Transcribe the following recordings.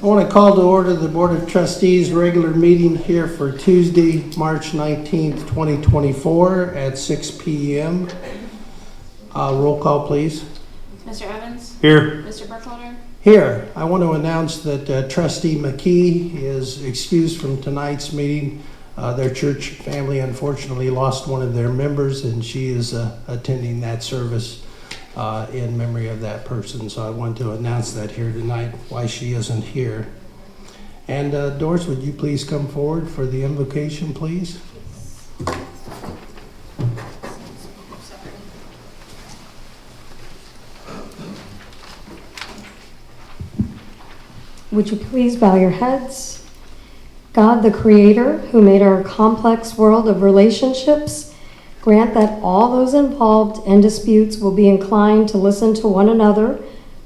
I want to call to order the Board of Trustees regular meeting here for Tuesday, March 19th, 2024 at 6 p.m. Roll call, please. Mr. Evans? Here. Mr. Burkholder? Here. I want to announce that Trustee McKee is excused from tonight's meeting. Their church family unfortunately lost one of their members, and she is attending that service in memory of that person. So I want to announce that here tonight, why she isn't here. And Doris, would you please come forward for the invocation, please? Would you please bow your heads? God, the Creator, who made our complex world of relationships, grant that all those involved in disputes will be inclined to listen to one another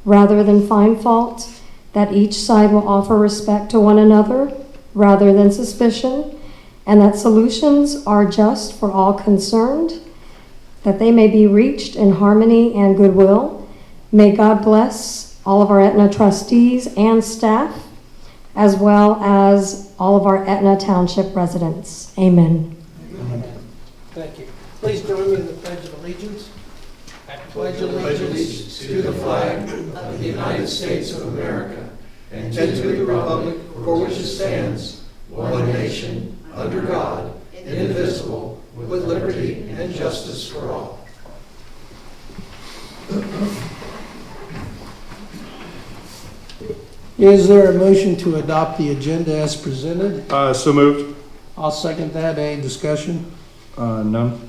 rather than find fault, that each side will offer respect to one another rather than suspicion, and that solutions are just for all concerned, that they may be reached in harmony and goodwill. May God bless all of our Etna trustees and staff, as well as all of our Etna Township residents. Amen. Amen. Thank you. Please join me in the Pledge of Allegiance. I pledge allegiance to the flag of the United States of America and to the republic for which it stands, one nation, under God, indivisible, with liberty and justice for all. Is there a motion to adopt the agenda as presented? So moved. I'll second that. Any discussion? None.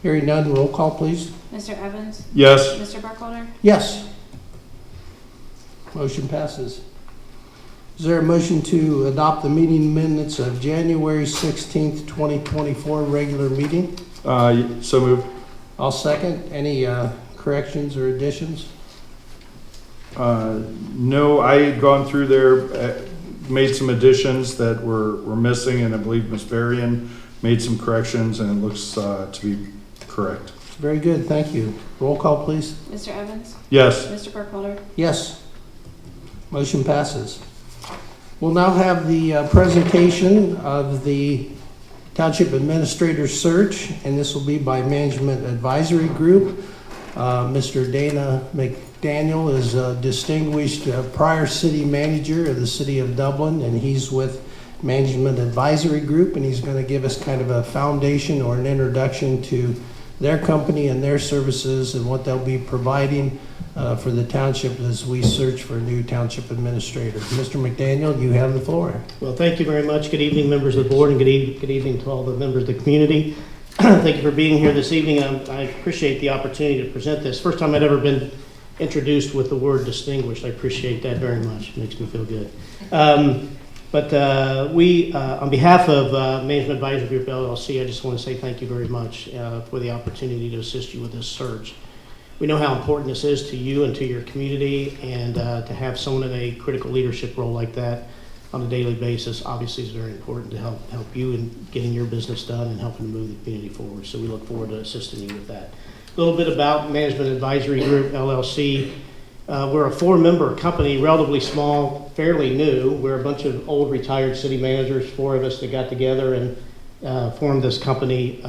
Hearing none, roll call, please. Mr. Evans? Yes. Mr. Burkholder? Yes. Motion passes. Is there a motion to adopt the meeting minutes of January 16th, 2024 regular meeting? So moved. I'll second. Any corrections or additions? No, I had gone through there, made some additions that were missing, and I believe Ms. Varian made some corrections, and it looks to be correct. Very good, thank you. Roll call, please. Mr. Evans? Yes. Mr. Burkholder? Yes. Motion passes. We'll now have the presentation of the Township Administrator Search, and this will be by Management Advisory Group. Mr. Dana McDaniel is a distinguished prior city manager of the city of Dublin, and he's with Management Advisory Group, and he's going to give us kind of a foundation or an introduction to their company and their services and what they'll be providing for the township as we search for a new township administrator. Mr. McDaniel, you have the floor. Well, thank you very much. Good evening, members of the board, and good evening to all the members of the community. Thank you for being here this evening. I appreciate the opportunity to present this. First time I'd ever been introduced with the word distinguished. I appreciate that very much. It makes me feel good. But we, on behalf of Management Advisory Group LLC, I just want to say thank you very much for the opportunity to assist you with this search. We know how important this is to you and to your community, and to have someone in a critical leadership role like that on a daily basis obviously is very important to help you in getting your business done and helping to move the community forward. So we look forward to assisting you with that. A little bit about Management Advisory Group LLC. We're a 4-member company, relatively small, fairly new. We're a bunch of old retired city managers, 4 of us that got together and formed this company.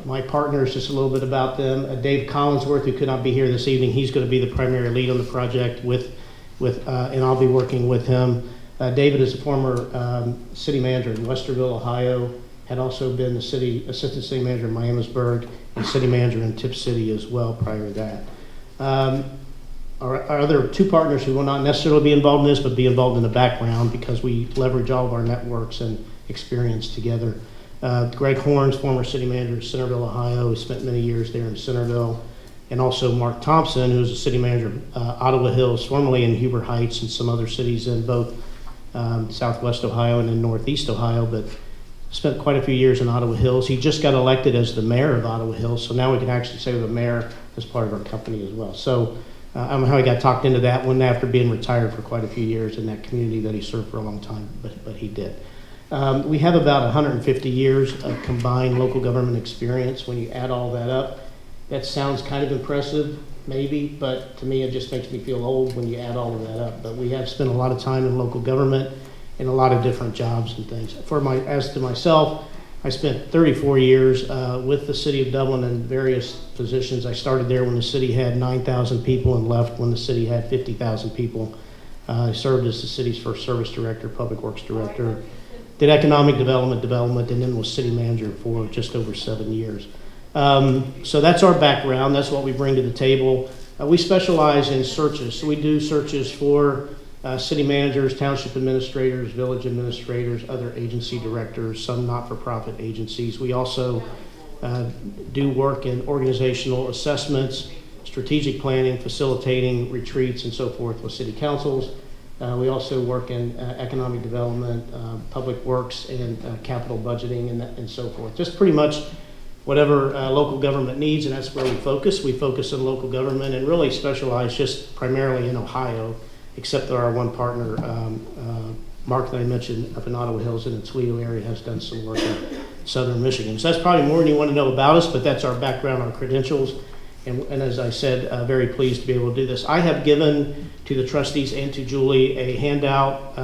My partners, just a little bit about them. Dave Collinsworth, who could not be here this evening, he's going to be the primary lead on the project and I'll be working with him. David is a former city manager in Westerville, Ohio, had also been the assistant city manager in Miamisburg and city manager in Tip City as well prior to that. Our other 2 partners who will not necessarily be involved in this, but be involved in the background because we leverage all of our networks and experience together. Greg Horns, former city manager in Centerville, Ohio, spent many years there in Centerville. And also Mark Thompson, who's a city manager of Ottawa Hills, formerly in Huber Heights and some other cities in both Southwest Ohio and in Northeast Ohio, but spent quite a few years in Ottawa Hills. He just got elected as the mayor of Ottawa Hills, so now we can actually say the mayor as part of our company as well. So I don't know how he got talked into that one after being retired for quite a few years in that community that he served for a long time, but he did. We have about 150 years of combined local government experience. When you add all that up, That sounds kind of impressive, maybe, but to me, it just makes me feel old when you add all of that up. But we have spent a lot of time in local government in a lot of different jobs and things. As to myself, I spent 34 years with the City of Dublin in various positions. I started there when the city had 9,000 people and left when the city had 50,000 people. I served as the city's first service director, public works director, did economic development, and then was city manager for just over 7 years. So that's our background. That's what we bring to the table. We specialize in searches. So we do searches for city managers, township administrators, village administrators, other agency directors, some not-for-profit agencies. We also do work in organizational assessments, strategic planning, facilitating retreats and so forth with city councils. We also work in economic development, public works, and capital budgeting and so forth. Just pretty much whatever local government needs, and that's where we focus. We focus on local government and really specialize just primarily in Ohio, except that our one partner, Mark, that I mentioned up in Ottawa Hills and in Toledo area, has done some work in southern Michigan. So that's probably more than you want to know about us, but that's our background, our credentials. And as I said, very pleased to be able to do this. I have given to the trustees and to Julie a handout.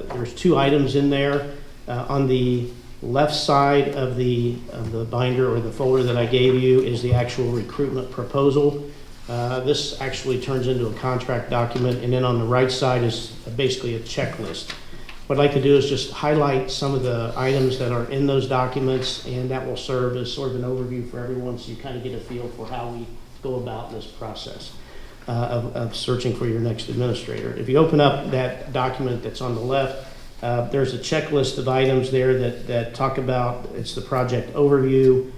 There's 2 items in there. On the left side of the binder or the folder that I gave you is the actual recruitment proposal. This actually turns into a contract document, and then on the right side is basically a checklist. What I'd like to do is just highlight some of the items that are in those documents, and that will serve as sort of an overview for everyone so you kind of get a feel for how we go about this process of searching for your next administrator. If you open up that document that's on the left, there's a checklist of items there that talk about, it's the project overview.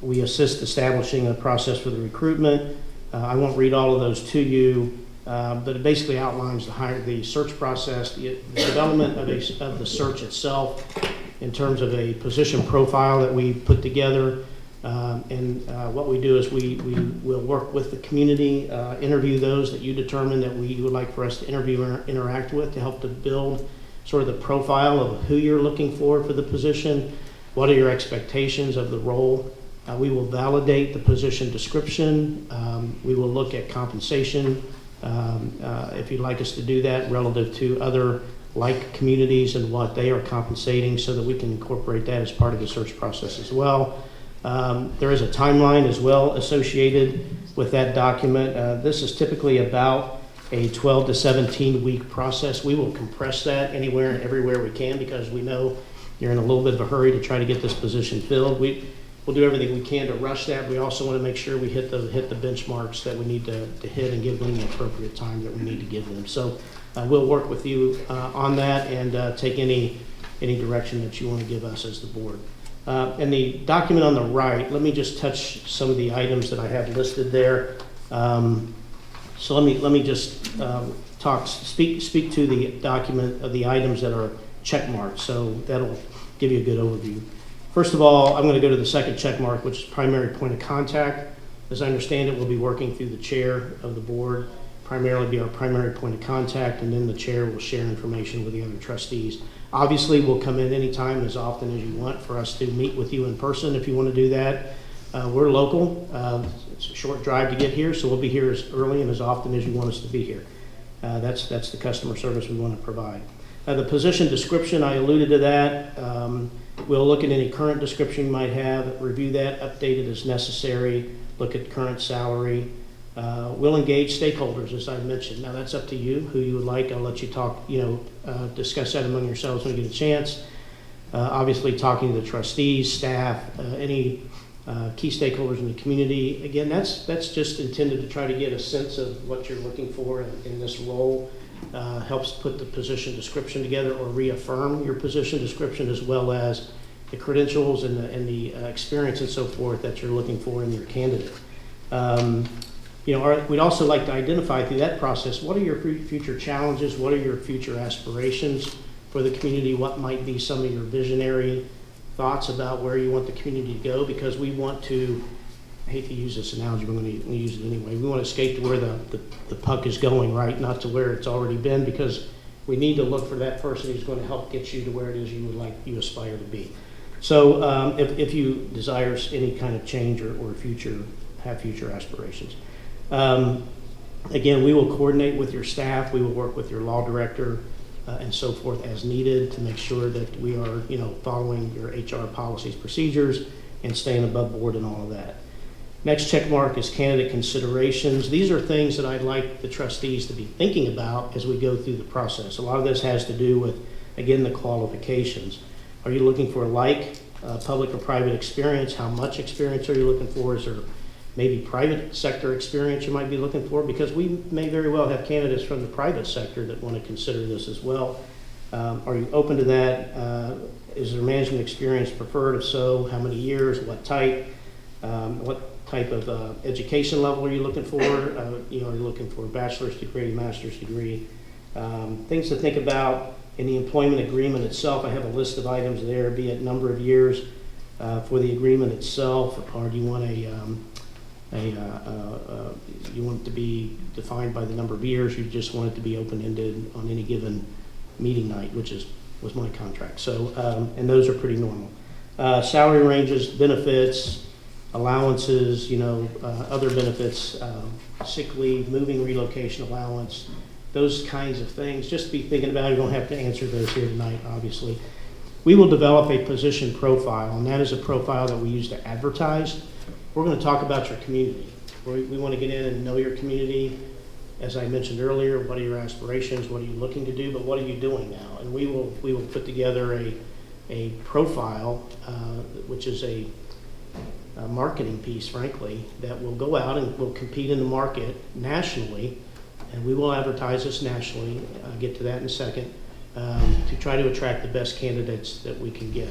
We assist establishing a process for the recruitment. I won't read all of those to you, but it basically outlines the search process, the development of the search itself in terms of a position profile that we put together. What we do is we will work with the community, interview those that you determine that you would like for us to interview or interact with to help to build sort of the profile of who you're looking for the position. What are your expectations of the role? We will validate the position description. We will look at compensation, if you'd like us to do that, relative to other like communities and what they are compensating so that we can incorporate that as part of the search process as well. There is a timeline as well associated with that document. This is typically about a 12 to 17 week process. We will compress that anywhere and everywhere we can because we know you're in a little bit of a hurry to try to get this position filled. We'll do everything we can to rush that. We also want to make sure we hit the benchmarks that we need to hit and give them the appropriate time that we need to give them. So we'll work with you on that and take any direction that you want to give us as the board. And the document on the right, let me just touch some of the items that I have listed there. So let me just speak to the document of the items that are check marked. So that'll give you a good overview. First of all, I'm going to go to the second check mark, which is primary point of contact. As I understand it, we'll be working through the chair of the board, primarily be our primary point of contact, and then the chair will share information with the other trustees. Obviously, we'll come in anytime, as often as you want, for us to meet with you in person if you want to do that. We're local. It's a short drive to get here, so we'll be here as early and as often as you want us to be here. That's the customer service we want to provide. The position description, I alluded to that. We'll look at any current description you might have, review that, update it as necessary, look at current salary. We'll engage stakeholders, as I mentioned. Now, that's up to you, who you would like. I'll let you talk, discuss that among yourselves when you get a chance. Obviously, talking to the trustees, staff, any key stakeholders in the community. Again, that's just intended to try to get a sense of what you're looking for in this role. Helps put the position description together or reaffirm your position description, as well as the credentials and the experience and so forth that you're looking for in your candidate. We'd also like to identify through that process, what are your future challenges? What are your future aspirations for the community? What might be some of your visionary thoughts about where you want the community to go? Because we want to, I hate to use this analogy, but I'm going to use it anyway. We want to skate to where the puck is going, right? Not to where it's already been, because we need to look for that person who's going to help get you to where it is you aspire to be. So if you desire any kind of change or have future aspirations. Again, we will coordinate with your staff. We will work with your law director and so forth as needed to make sure that we are, following your HR policies, procedures, and staying above board and all of that. Next check mark is candidate considerations. These are things that I'd like the trustees to be thinking about as we go through the process. A lot of this has to do with, again, the qualifications. Are you looking for public or private experience? How much experience are you looking for? Is there maybe private sector experience you might be looking for? Because we may very well have candidates from the private sector that want to consider this as well. Are you open to that? Is there management experience preferred? If so, how many years? What type? What type of education level are you looking for? Are you looking for a bachelor's degree, master's degree? Things to think about in the employment agreement itself. I have a list of items there, be it number of years for the agreement itself, or do you want you want it to be defined by the number of years? You just want it to be open-ended on any given meeting night, which was my contract. So, and those are pretty normal. Salary ranges, benefits, allowances, other benefits, sick leave, moving relocation allowance, those kinds of things. Just be thinking about it. You don't have to answer those here tonight, obviously. We will develop a position profile, and that is a profile that we use to advertise. We're going to talk about your community. We want to get in and know your community. As I mentioned earlier, what are your aspirations? What are you looking to do? But what are you doing now? And we will put together a profile, which is a marketing piece, frankly, that will go out and will compete in the market nationally, and we will advertise this nationally. I'll get to that in a second, to try to attract the best candidates that we can get.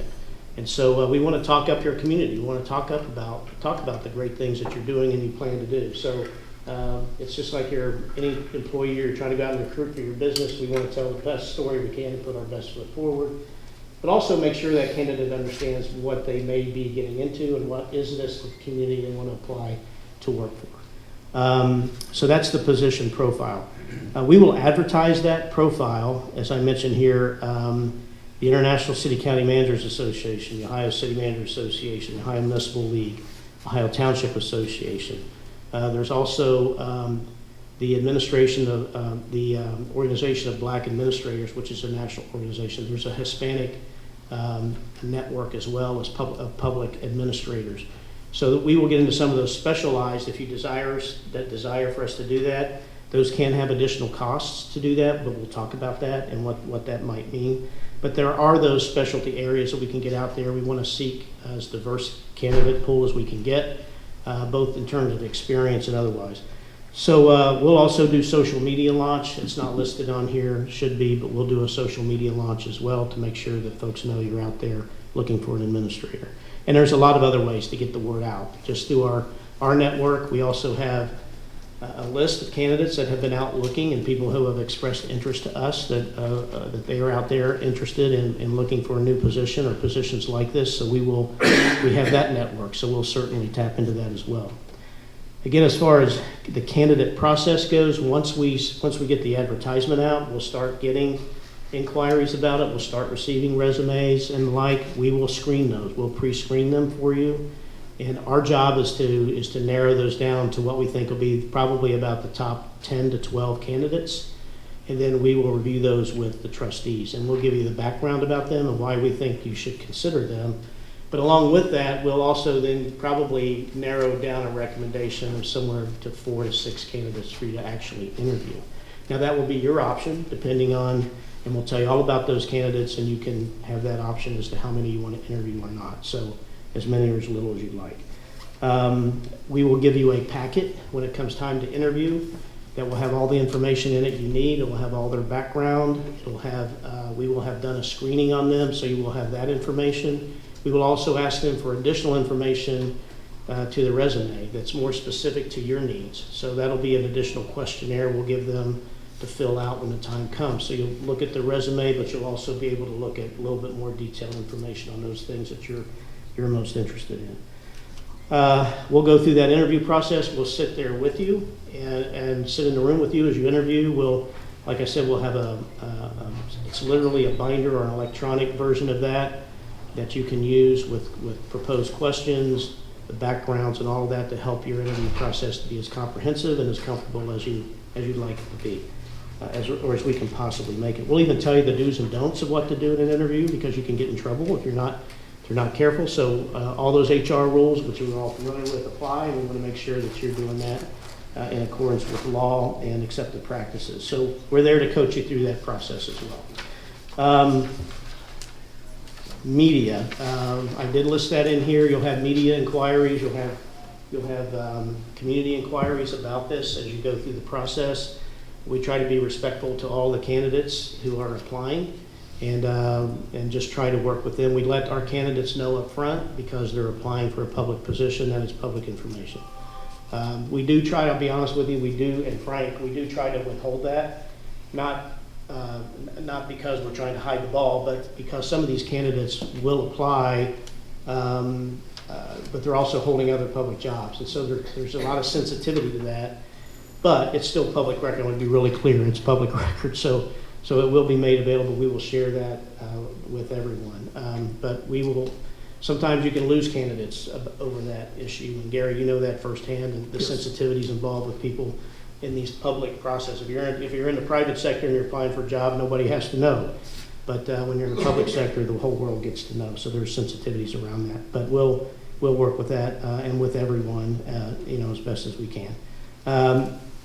And so we want to talk up your community. We want to talk about the great things that you're doing and you plan to do. So it's just like any employee you're trying to go out and recruit for your business. We want to tell the best story we can and put our best foot forward, but also make sure that candidate understands what they may be getting into and what is this community they want to apply to work for. So that's the position profile. We will advertise that profile, as I mentioned here, the International City County Managers Association, the Ohio City Managers Association, the Ohio Municipal League, Ohio Township Association. There's also the administration of the Organization of Black Administrators, which is a national organization. There's a Hispanic network as well as public administrators. So that we will get into some of those specialized, if you desire for us to do that. Those can have additional costs to do that, but we'll talk about that and what that might mean. But there are those specialty areas that we can get out there. We want to seek as diverse candidate pool as we can get, both in terms of experience and otherwise. So we'll also do social media launch. It's not listed on here, should be, but we'll do a social media launch as well to make sure that folks know you're out there looking for an administrator. And there's a lot of other ways to get the word out. Just through our network, we also have a list of candidates that have been out looking and people who have expressed interest to us that they are out there interested in looking for a new position or positions like this. So we have that network, so we'll certainly tap into that as well. Again, as far as the candidate process goes, once we get the advertisement out, we'll start getting inquiries about it. We'll start receiving resumes and the like. We will screen those. We'll pre-screen them for you. And our job is to narrow those down to what we think will be probably about the top 10 to 12 candidates. And then we will review those with the trustees. And we'll give you the background about them and why we think you should consider them. But along with that, we'll also then probably narrow down a recommendation of somewhere to 4 to 6 candidates for you to actually interview. Now that will be your option depending on, and we'll tell you all about those candidates, and you can have that option as to how many you want to interview or not. So as many or as little as you'd like. We will give you a packet when it comes time to interview that will have all the information in it you need. It will have all their background. It'll have, we will have done a screening on them, so you will have that information. We will also ask them for additional information to the resume that's more specific to your needs. So that'll be an additional questionnaire we'll give them to fill out when the time comes. So you'll look at the resume, but you'll also be able to look at a little bit more detailed information on those things that you're most interested in. We'll go through that interview process. We'll sit there with you and sit in the room with you as you interview. We'll, like I said, we'll have it's literally a binder or an electronic version of that. that you can use with proposed questions, the backgrounds and all of that to help your interview process to be as comprehensive and as comfortable as you'd like it to be, as we can possibly make it. We'll even tell you the do's and don'ts of what to do in an interview, because you can get in trouble if you're not careful. So all those HR rules, which you're all familiar with, apply, and we want to make sure that you're doing that in accordance with law and accepted practices. So we're there to coach you through that process as well. Media, I did list that in here. You'll have media inquiries, you'll have community inquiries about this as you go through the process. We try to be respectful to all the candidates who are applying, and just try to work with them. We let our candidates know up front, because they're applying for a public position, that is public information. We do try, I'll be honest with you, we do try to withhold that, not because we're trying to hide the ball, but because some of these candidates will apply, but they're also holding other public jobs. And so there's a lot of sensitivity to that, but it's still public record. I want to be really clear, it's public record. So it will be made available. We will share that with everyone. But we will, sometimes you can lose candidates over that issue. And Gary, you know that firsthand, and the sensitivities involved with people in these public processes. If you're in the private sector and you're applying for a job, nobody has to know. But when you're in the public sector, the whole world gets to know. So there's sensitivities around that. But we'll work with that and with everyone, as best as we can.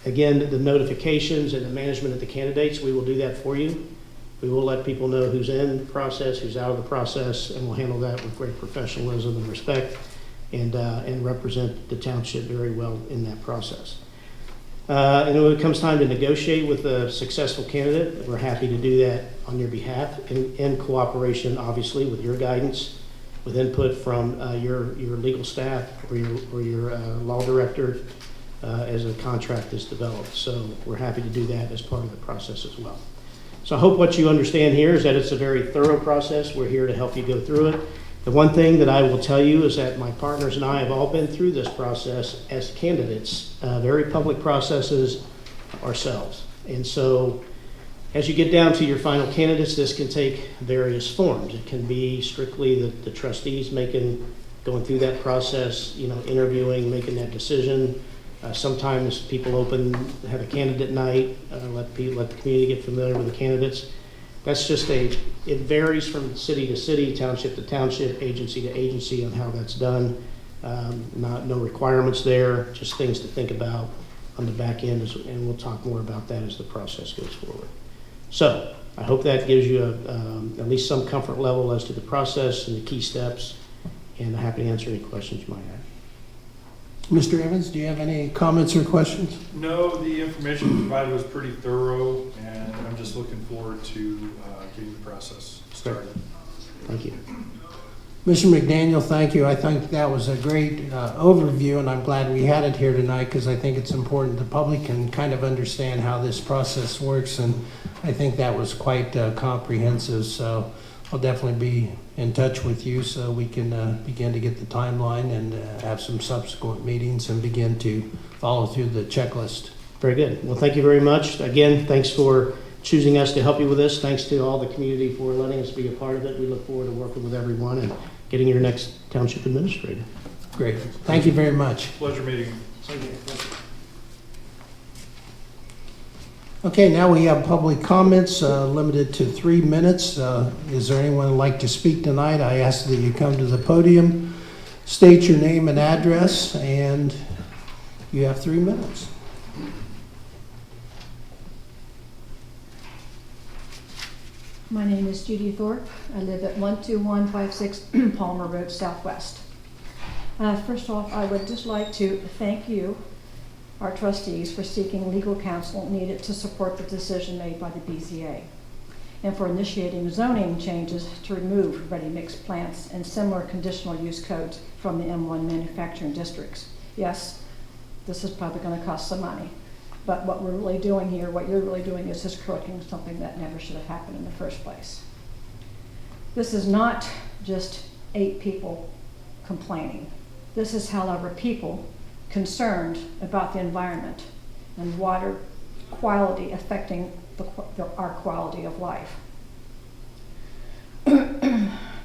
Again, the notifications and the management of the candidates, we will do that for you. We will let people know who's in the process, who's out of the process, and we'll handle that with great professionalism and respect, and represent the township very well in that process. And when it comes time to negotiate with a successful candidate, we're happy to do that on your behalf, in cooperation, obviously, with your guidance, with input from your legal staff or your law director as a contract is developed. So we're happy to do that as part of the process as well. So I hope what you understand here is that it's a very thorough process. We're here to help you go through it. The one thing that I will tell you is that my partners and I have all been through this process as candidates, very public processes ourselves. And so as you get down to your final candidates, this can take various forms. It can be strictly the trustees going through that process, interviewing, making that decision. Sometimes people have a candidate night, let the community get familiar with the candidates. That's just it varies from city to city, township to township, agency to agency on how that's done. No requirements there, just things to think about on the back end, and we'll talk more about that as the process goes forward. So I hope that gives you at least some comfort level as to the process and the key steps, and I'm happy to answer any questions you might have. Mr. Evans, do you have any comments or questions? No, the information provided was pretty thorough, and I'm just looking forward to getting the process started. Thank you. Mr. McDaniel, thank you. I think that was a great overview, and I'm glad we had it here tonight, because I think it's important the public can kind of understand how this process works, and I think that was quite comprehensive. So I'll definitely be in touch with you so we can begin to get the timeline and have some subsequent meetings and begin to follow through the checklist. Very good. Well, thank you very much. Again, thanks for choosing us to help you with this. Thanks to all the community for letting us be a part of it. We look forward to working with everyone and getting your next township administrator. Great. Thank you very much. Pleasure meeting you. Okay, now we have public comments limited to 3 minutes. Is there anyone who'd like to speak tonight? I ask that you come to the podium, state your name and address, and you have 3 minutes. My name is Judy Thorpe. I live at 12156 Palmer Road Southwest. First off, I would just like to thank you, our trustees, for seeking legal counsel needed to support the decision made by the BZA, and for initiating zoning changes to remove ready-mix plants and similar conditional use codes from the M1 manufacturing districts. Yes, this is probably going to cost some money, but what we're really doing here, what you're really doing, is just correcting something that never should have happened in the first place. This is not just 8 people complaining. This is, however, people concerned about the environment and water quality affecting our quality of life.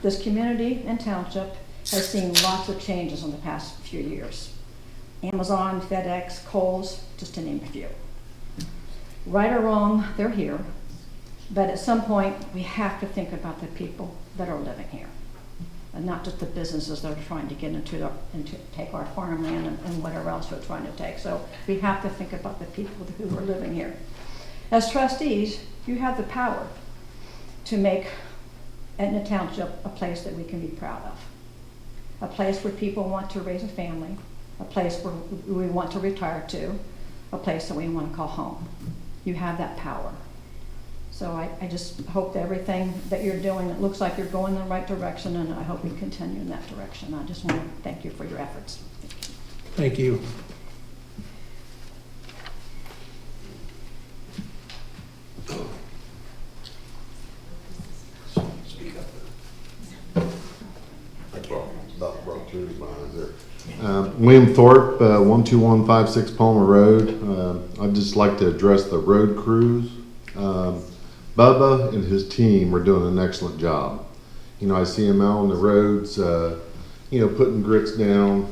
This community and township has seen lots of changes in the past few years. Amazon, FedEx, Kohl's, just to name a few. Right or wrong, they're here. But at some point, we have to think about the people that are living here. And not just the businesses that are trying to get into take our farmland and whatever else they're trying to take. So we have to think about the people who are living here. As trustees, you have the power to make Etna Township a place that we can be proud of. A place where people want to raise a family, a place where we want to retire to, a place that we want to call home. You have that power. So I just hope that everything that you're doing, it looks like you're going in the right direction, and I hope you continue in that direction. I just want to thank you for your efforts. Thank you. Brought two of mine there. William Thorpe, 12156 Palmer Road. I'd just like to address the road crews. Bubba and his team are doing an excellent job. You know, I see him out on the roads, you know, putting grits down,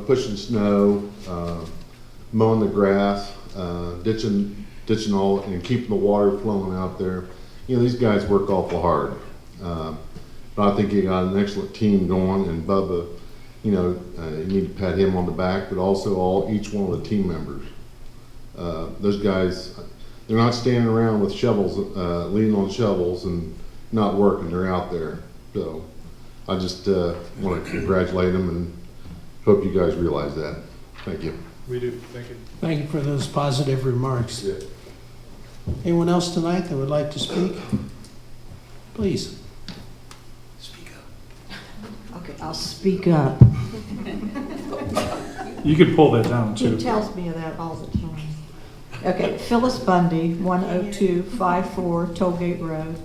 pushing snow, mowing the grass, ditching all, and keeping the water flowing out there. You know, these guys work awful hard. But I think he got an excellent team going, and Bubba, you know, you need to pat him on the back, but also each one of the team members. Those guys, they're not standing around with shovels, leaning on shovels and not working. They're out there. So I just want to congratulate them and hope you guys realize that. Thank you. We do, thank you. Thank you for those positive remarks. Yeah. Anyone else tonight that would like to speak? Please. Okay, I'll speak up. You could pull that down He too. tells me that all the time. Okay, Phyllis Bundy, 10254 Tollgate Road.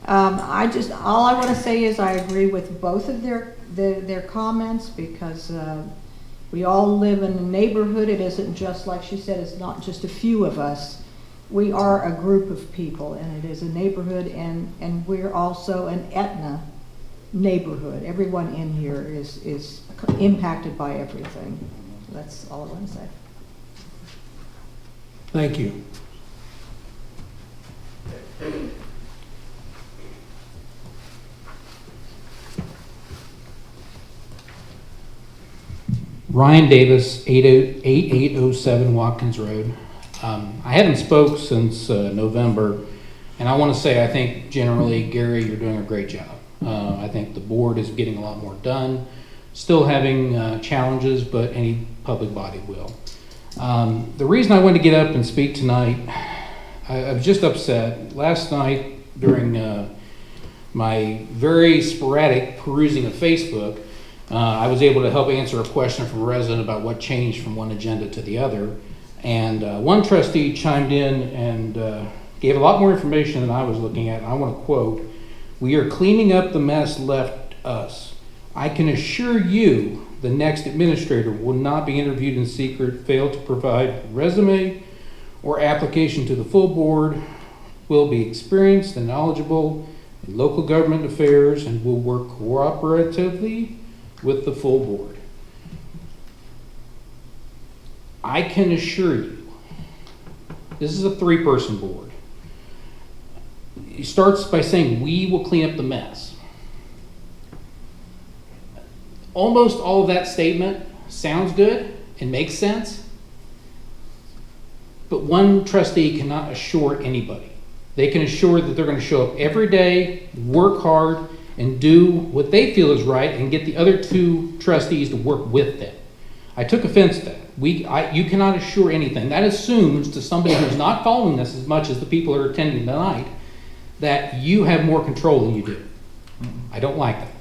All I want to say is I agree with both of their comments, because we all live in a neighborhood. It isn't just, like she said, it's not just a few of us. We are a group of people, and it is a neighborhood, and we're also an Etna neighborhood. Everyone in here is impacted by everything. That's all I want to say. Thank you. Ryan Davis, 8807 Watkins Road. I haven't spoke since November, and I want to say I think generally, Gary, you're doing a great job. I think the board is getting a lot more done. Still having challenges, but any public body will. The reason I wanted to get up and speak tonight, I was just upset. Last night during my very sporadic perusing of Facebook, I was able to help answer a question from a resident about what changed from one agenda to the other. And one trustee chimed in and gave a lot more information than I was looking at. And I want to quote, "We are cleaning up the mess left us. I can assure you the next administrator will not be interviewed in secret, fail to provide resume or application to the full board, will be experienced and knowledgeable in local government affairs, and will work cooperatively with the full board." I can assure you, this is a 3-person board. He starts by saying, "We will clean up the mess." Almost all of that statement sounds good and makes sense, but one trustee cannot assure anybody. They can assure that they're going to show up every day, work hard, and do what they feel is right, and get the other 2 trustees to work with them. I took offense to that. You cannot assure anything. That assumes to somebody who's not following this as much as the people that are attending tonight that you have more control than you do. I don't like that.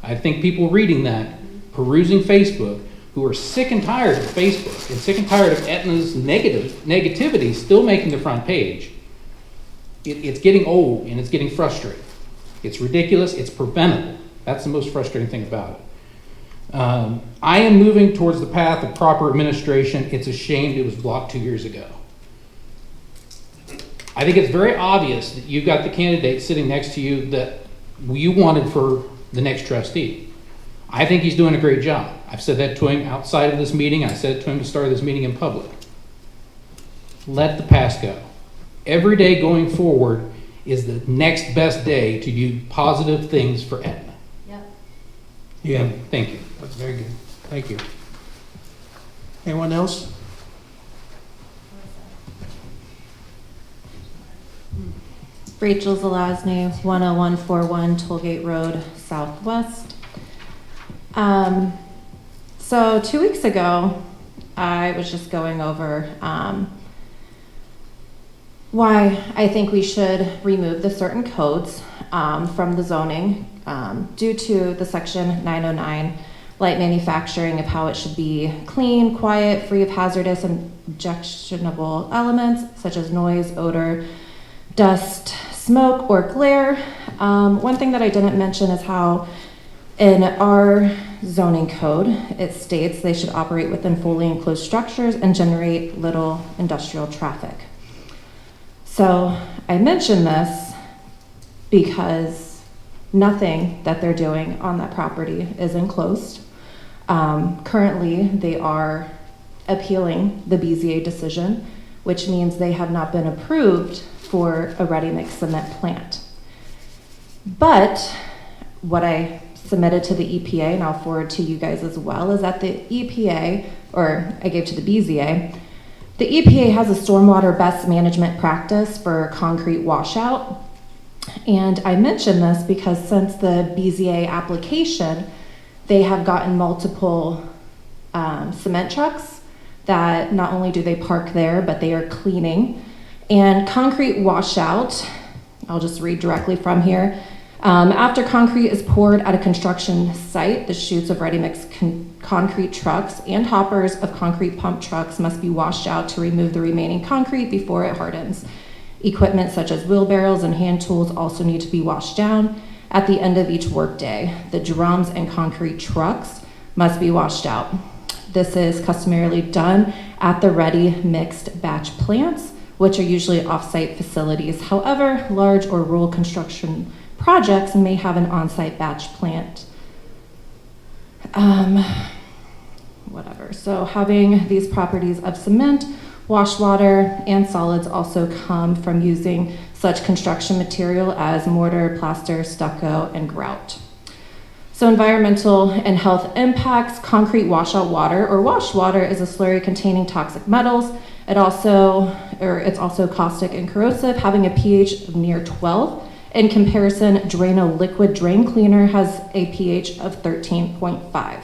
I think people reading that, perusing Facebook, who are sick and tired of Facebook and sick and tired of Etna's negativity still making the front page, it's getting old and it's getting frustrating. It's ridiculous. It's preventable. That's the most frustrating thing about it. I am moving towards the path of proper administration. It's a shame it was blocked 2 years ago. I think it's very obvious that you've got the candidate sitting next to you that you wanted for the next trustee. I think he's doing a great job. I've said that to him outside of this meeting. I said it to him to start this meeting in public. Let the past go. Every day going forward is the next best day to do positive things for Etna. Yep. Yeah, Thank you. that's very good. Thank you. Anyone else? Rachel Zelazny, 10141 Tollgate Road, Southwest. So 2 weeks ago, I was just going over why I think we should remove the certain codes from the zoning due to the section 909 light manufacturing of how it should be clean, quiet, free of hazardous and objectionable elements such as noise, odor, dust, smoke, or glare. One thing that I didn't mention is how in our zoning code, it states they should operate within fully enclosed structures and generate little industrial traffic. So I mention this because nothing that they're doing on that property is enclosed. Currently, they are appealing the BZA decision, which means they have not been approved for a ready-mix cement plant. But what I submitted to the EPA, and I'll forward to you guys as well, is that the EPA, or I gave to the BZA, the EPA has a stormwater best management practice for concrete washout. And I mention this because since the BZA application, they have gotten multiple cement trucks that not only do they park there, but they are cleaning. And concrete washout, I'll just read directly from here. After concrete is poured at a construction site, the chutes of ready-mix concrete trucks and hoppers of concrete pump trucks must be washed out to remove the remaining concrete before it hardens. Equipment such as wheelbarrows and hand tools also need to be washed down at the end of each workday. The drums and concrete trucks must be washed out. This is customarily done at the ready-mixed batch plants, which are usually off-site facilities. However, large or rural construction projects may have an on-site batch plant. Whatever. So having these properties of cement, wash water, and solids also come from using such construction material as mortar, plaster, stucco, and grout. So environmental and health impacts, concrete washout water or wash water is a slurry containing toxic metals. It's also caustic and corrosive, having a pH of near 12. In comparison, Drano liquid drain cleaner has a pH of 13.5.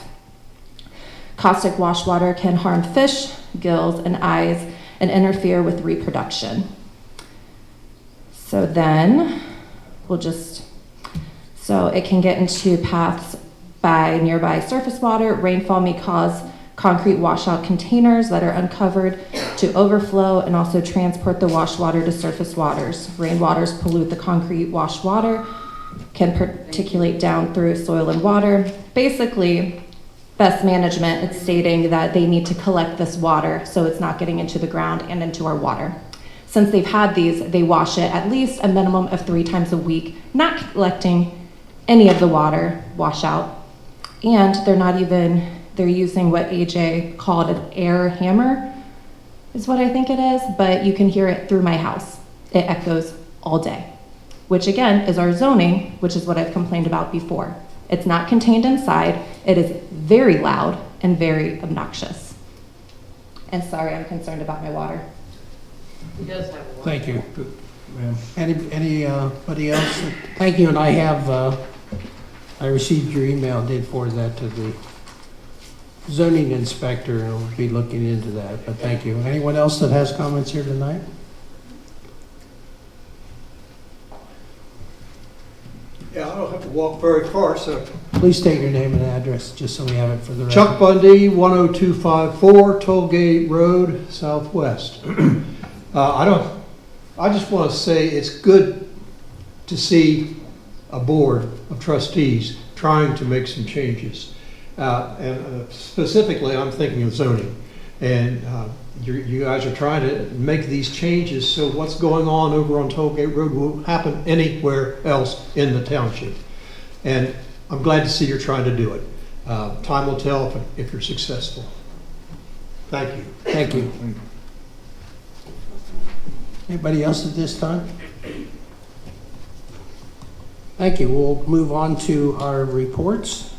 Caustic wash water can harm fish, gills, and eyes and interfere with reproduction. So then so it can get into paths by nearby surface water. Rainfall may cause concrete washout containers that are uncovered to overflow and also transport the wash water to surface waters. Rainwaters pollute the concrete wash water, can particulate down through soil and water. Basically, best management is stating that they need to collect this water so it's not getting into the ground and into our water. Since they've had these, they wash it at least a minimum of 3 times a week, not collecting any of the water washout. And they're using what AJ called an air hammer, is what I think it is, but you can hear it through my house. It echoes all day, which again is our zoning, which is what I've complained about before. It's not contained inside. It is very loud and very obnoxious. And sorry, I'm concerned about my water. He does have one. Thank you. Ma'am. Anybody else? Thank you, and I received your email, did forward that to the zoning inspector, and we'll be looking into that, but thank you. Anyone else that has comments here tonight? Yeah, I don't have to walk very far, so. Please state your name and address, just so we have it for the record. Chuck Bundy, 10254 Tollgate Road, Southwest. I just want to say it's good to see a board of trustees trying to make some changes. And specifically, I'm thinking of zoning. And you guys are trying to make these changes, so what's going on over on Tollgate Road won't happen anywhere else in the township. And I'm glad to see you're trying to do it. Time will tell if you're successful. Thank you. Thank you. Anybody else at this time? Thank you. We'll move on to our reports.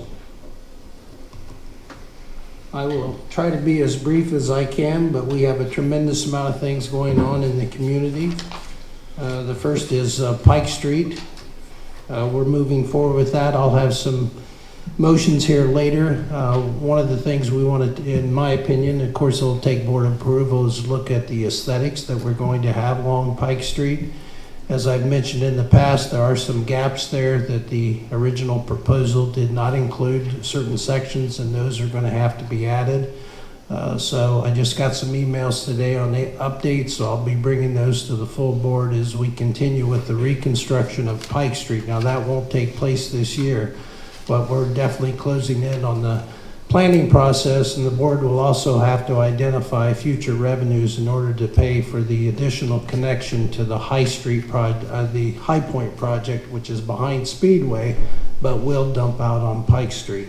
I will try to be as brief as I can, but we have a tremendous amount of things going on in the community. The first is Pike Street. We're moving forward with that. I'll have some motions here later. One of the things we wanted, in my opinion, of course it'll take board approval, is look at the aesthetics that we're going to have along Pike Street. As I've mentioned in the past, there are some gaps there that the original proposal did not include certain sections, and those are going to have to be added. So I just got some emails today on the updates, so I'll be bringing those to the full board as we continue with the reconstruction of Pike Street. Now that won't take place this year, but we're definitely closing in on the planning process, and the board will also have to identify future revenues in order to pay for the additional connection to the the High Point project, which is behind Speedway, but will dump out on Pike Street.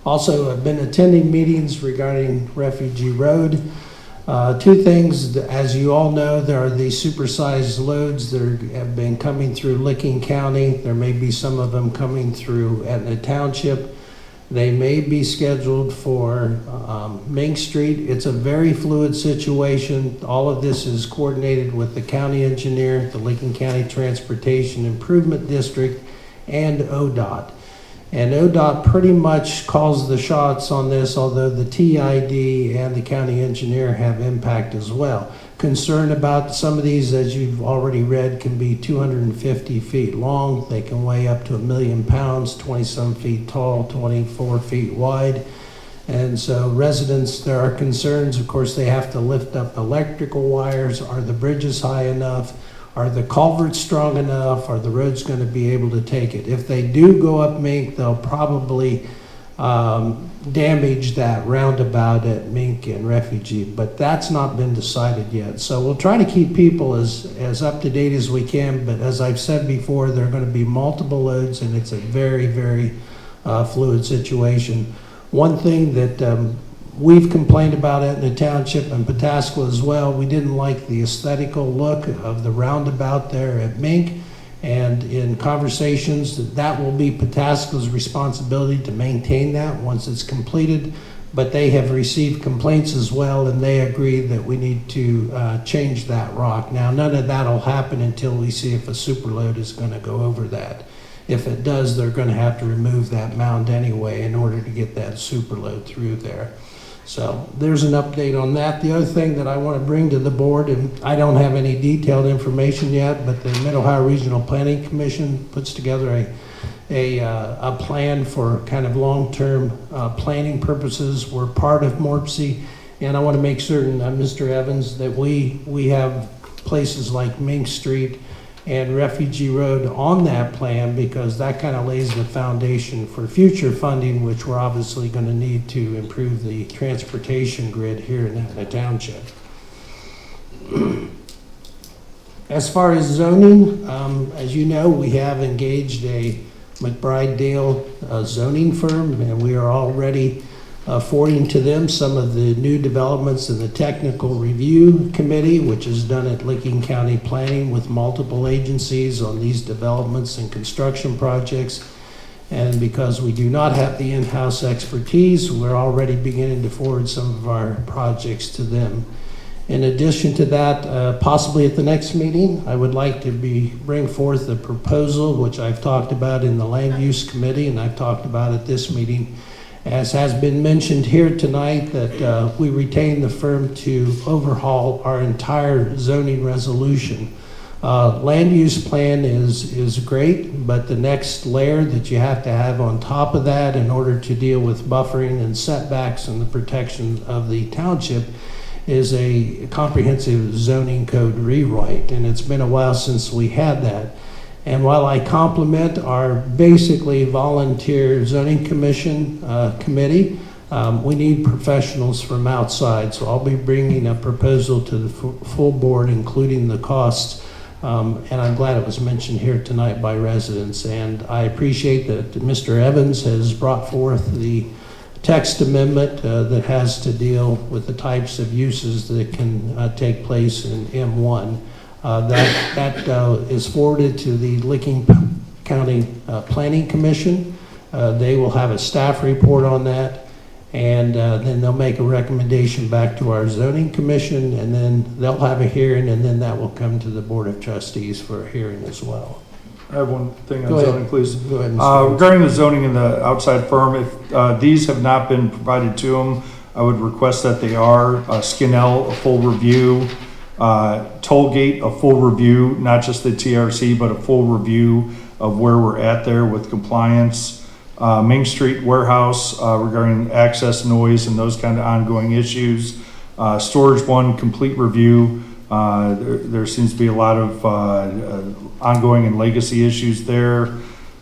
Also, I've been attending meetings regarding Refugee Road. Two things, as you all know, there are these supersized loads that have been coming through Licking County. There may be some of them coming through Etna Township. They may be scheduled for Main Street. It's a very fluid situation. All of this is coordinated with the county engineer, the Licking County Transportation Improvement District, and ODOT. And ODOT pretty much calls the shots on this, although the TID and the county engineer have impact as well. Concern about some of these, as you've already read, can be 250 feet long. They can weigh up to 1 million pounds, 20-some feet tall, 24 feet wide. And so residents, there are concerns. Of course, they have to lift up electrical wires. Are the bridges high enough? Are the culverts strong enough? Are the roads going to be able to take it? If they do go up Mink, they'll probably damage that roundabout at Mink and Refugee, but that's not been decided yet. So we'll try to keep people as up to date as we can, but as I've said before, there are going to be multiple loads, and it's a very, very fluid situation. One thing that we've complained about it in the township and Pataskla as well. We didn't like the aesthetical look of the roundabout there at Mink, and in conversations that will be Pataskala's responsibility to maintain that once it's completed, but they have received complaints as well, and they agree that we need to change that rock. Now, none of that will happen until we see if a superload is going to go over that. If it does, they're going to have to remove that mound anyway in order to get that superload through there. So there's an update on that. The other thing that I want to bring to the board, and I don't have any detailed information yet, but the Mid-Ohio Regional Planning Commission puts together a plan for kind of long-term planning purposes. We're part of MORPC, and I want to make certain, Mr. Evans, that we have places like Mink Street and Refugee Road on that plan, because that kind of lays the foundation for future funding, which we're obviously going to need to improve the transportation grid here in Etna Township. As far as zoning, as you know, we have engaged a McBride Dale zoning firm, and we are already forwarding to them some of the new developments in the technical review committee, which is done at Licking County Planning with multiple agencies on these developments and construction projects. And because we do not have the in-house expertise, we're already beginning to forward some of our projects to them. In addition to that, possibly at the next meeting, I would like to bring forth a proposal, which I've talked about in the Land Use Committee, and I've talked about at this meeting, as has been mentioned here tonight, that we retain the firm to overhaul our entire zoning resolution. Land use plan is great, but the next layer that you have to have on top of that in order to deal with buffering and setbacks and the protection of the township is a comprehensive zoning code rewrite, and it's been a while since we had that. And while I compliment our basically volunteer zoning commission committee, We need professionals from outside, so I'll be bringing a proposal to the full board, including the costs. And I'm glad it was mentioned here tonight by residents. And I appreciate that Mr. Evans has brought forth the text amendment that has to deal with the types of uses that can take place in M1. That is forwarded to the Licking County Planning Commission. They will have a staff report on that. And then they'll make a recommendation back to our zoning commission, and then they'll have a hearing, and then that will come to the Board of Trustees for a hearing as well. I have one thing on Go ahead. zoning, please. Go ahead, Mr. Regarding the zoning in the outside firm, if these have not been provided to them, I would request that they are. Skinnell, a full review. Tollgate, a full review, not just the TRC, but a full review of where we're at there with compliance. Main Street Warehouse regarding access, noise, and those kind of ongoing issues. Storage one, complete review. There seems to be a lot of ongoing and legacy issues there.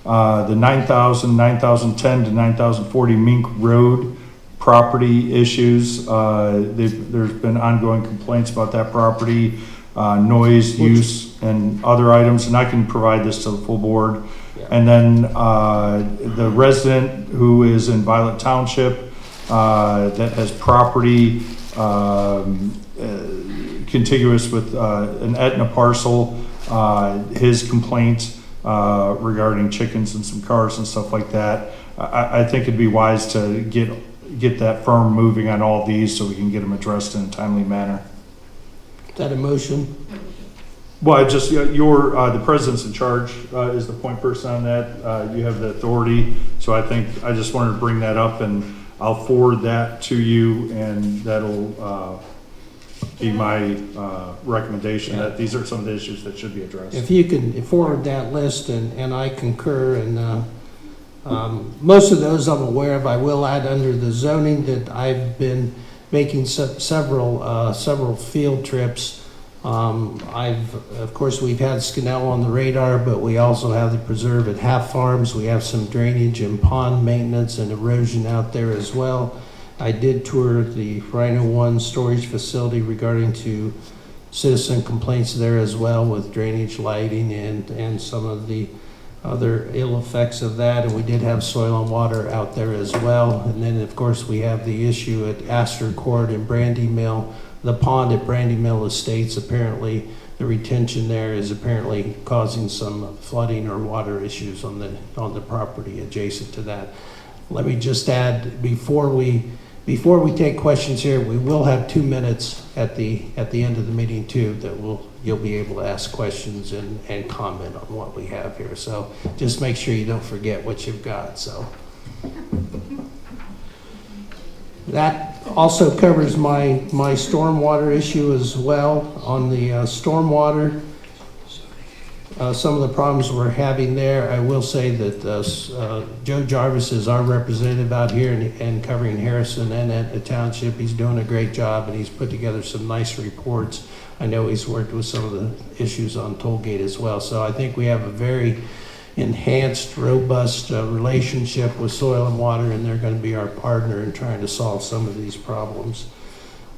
The 9010 to 9040 Mink Road property issues. There's been ongoing complaints about that property, noise, use, and other items, and I can provide this to the full board. And then the resident who is in Violet Township that has property contiguous with an Etna parcel, his complaint regarding chickens and some cars and stuff like that. I think it'd be wise to get that firm moving on all these so we can get them addressed in a timely manner. Is that a motion? Well, I just, the president's in charge, is the point person on that. You have the authority. So I just wanted to bring that up, and I'll forward that to you, and that'll be my recommendation that these are some of the issues that should be addressed. If you can forward that list, and I concur, and most of those I'm aware of. I will add under the zoning that I've been making several field trips. Of course, we've had Skinnell on the radar, but we also have the preserve at Half Farms. We have some drainage and pond maintenance and erosion out there as well. I did tour the Rhino 1 storage facility regarding to citizen complaints there as well, with drainage, lighting, and some of the other ill effects of that. And we did have soil and water out there as well. And then, of course, we have the issue at Astor Court and Brandy Mill. The pond at Brandy Mill Estates, apparently the retention there is apparently causing some flooding or water issues on the property adjacent to that. Let me just add, before we take questions here, we will have 2 minutes at the end of the meeting too, that you'll be able to ask questions and comment on what we have here. So just make sure you don't forget what you've got. So that also covers my stormwater issue as well. On the stormwater, some of the problems we're having there, I will say that Joe Jarvis is our representative out here and covering Harrison and Etna Township. He's doing a great job, and he's put together some nice reports. I know he's worked with some of the issues on Tollgate as well. So I think we have a very enhanced, robust relationship with Soil and Water, and they're going to be our partner in trying to solve some of these problems.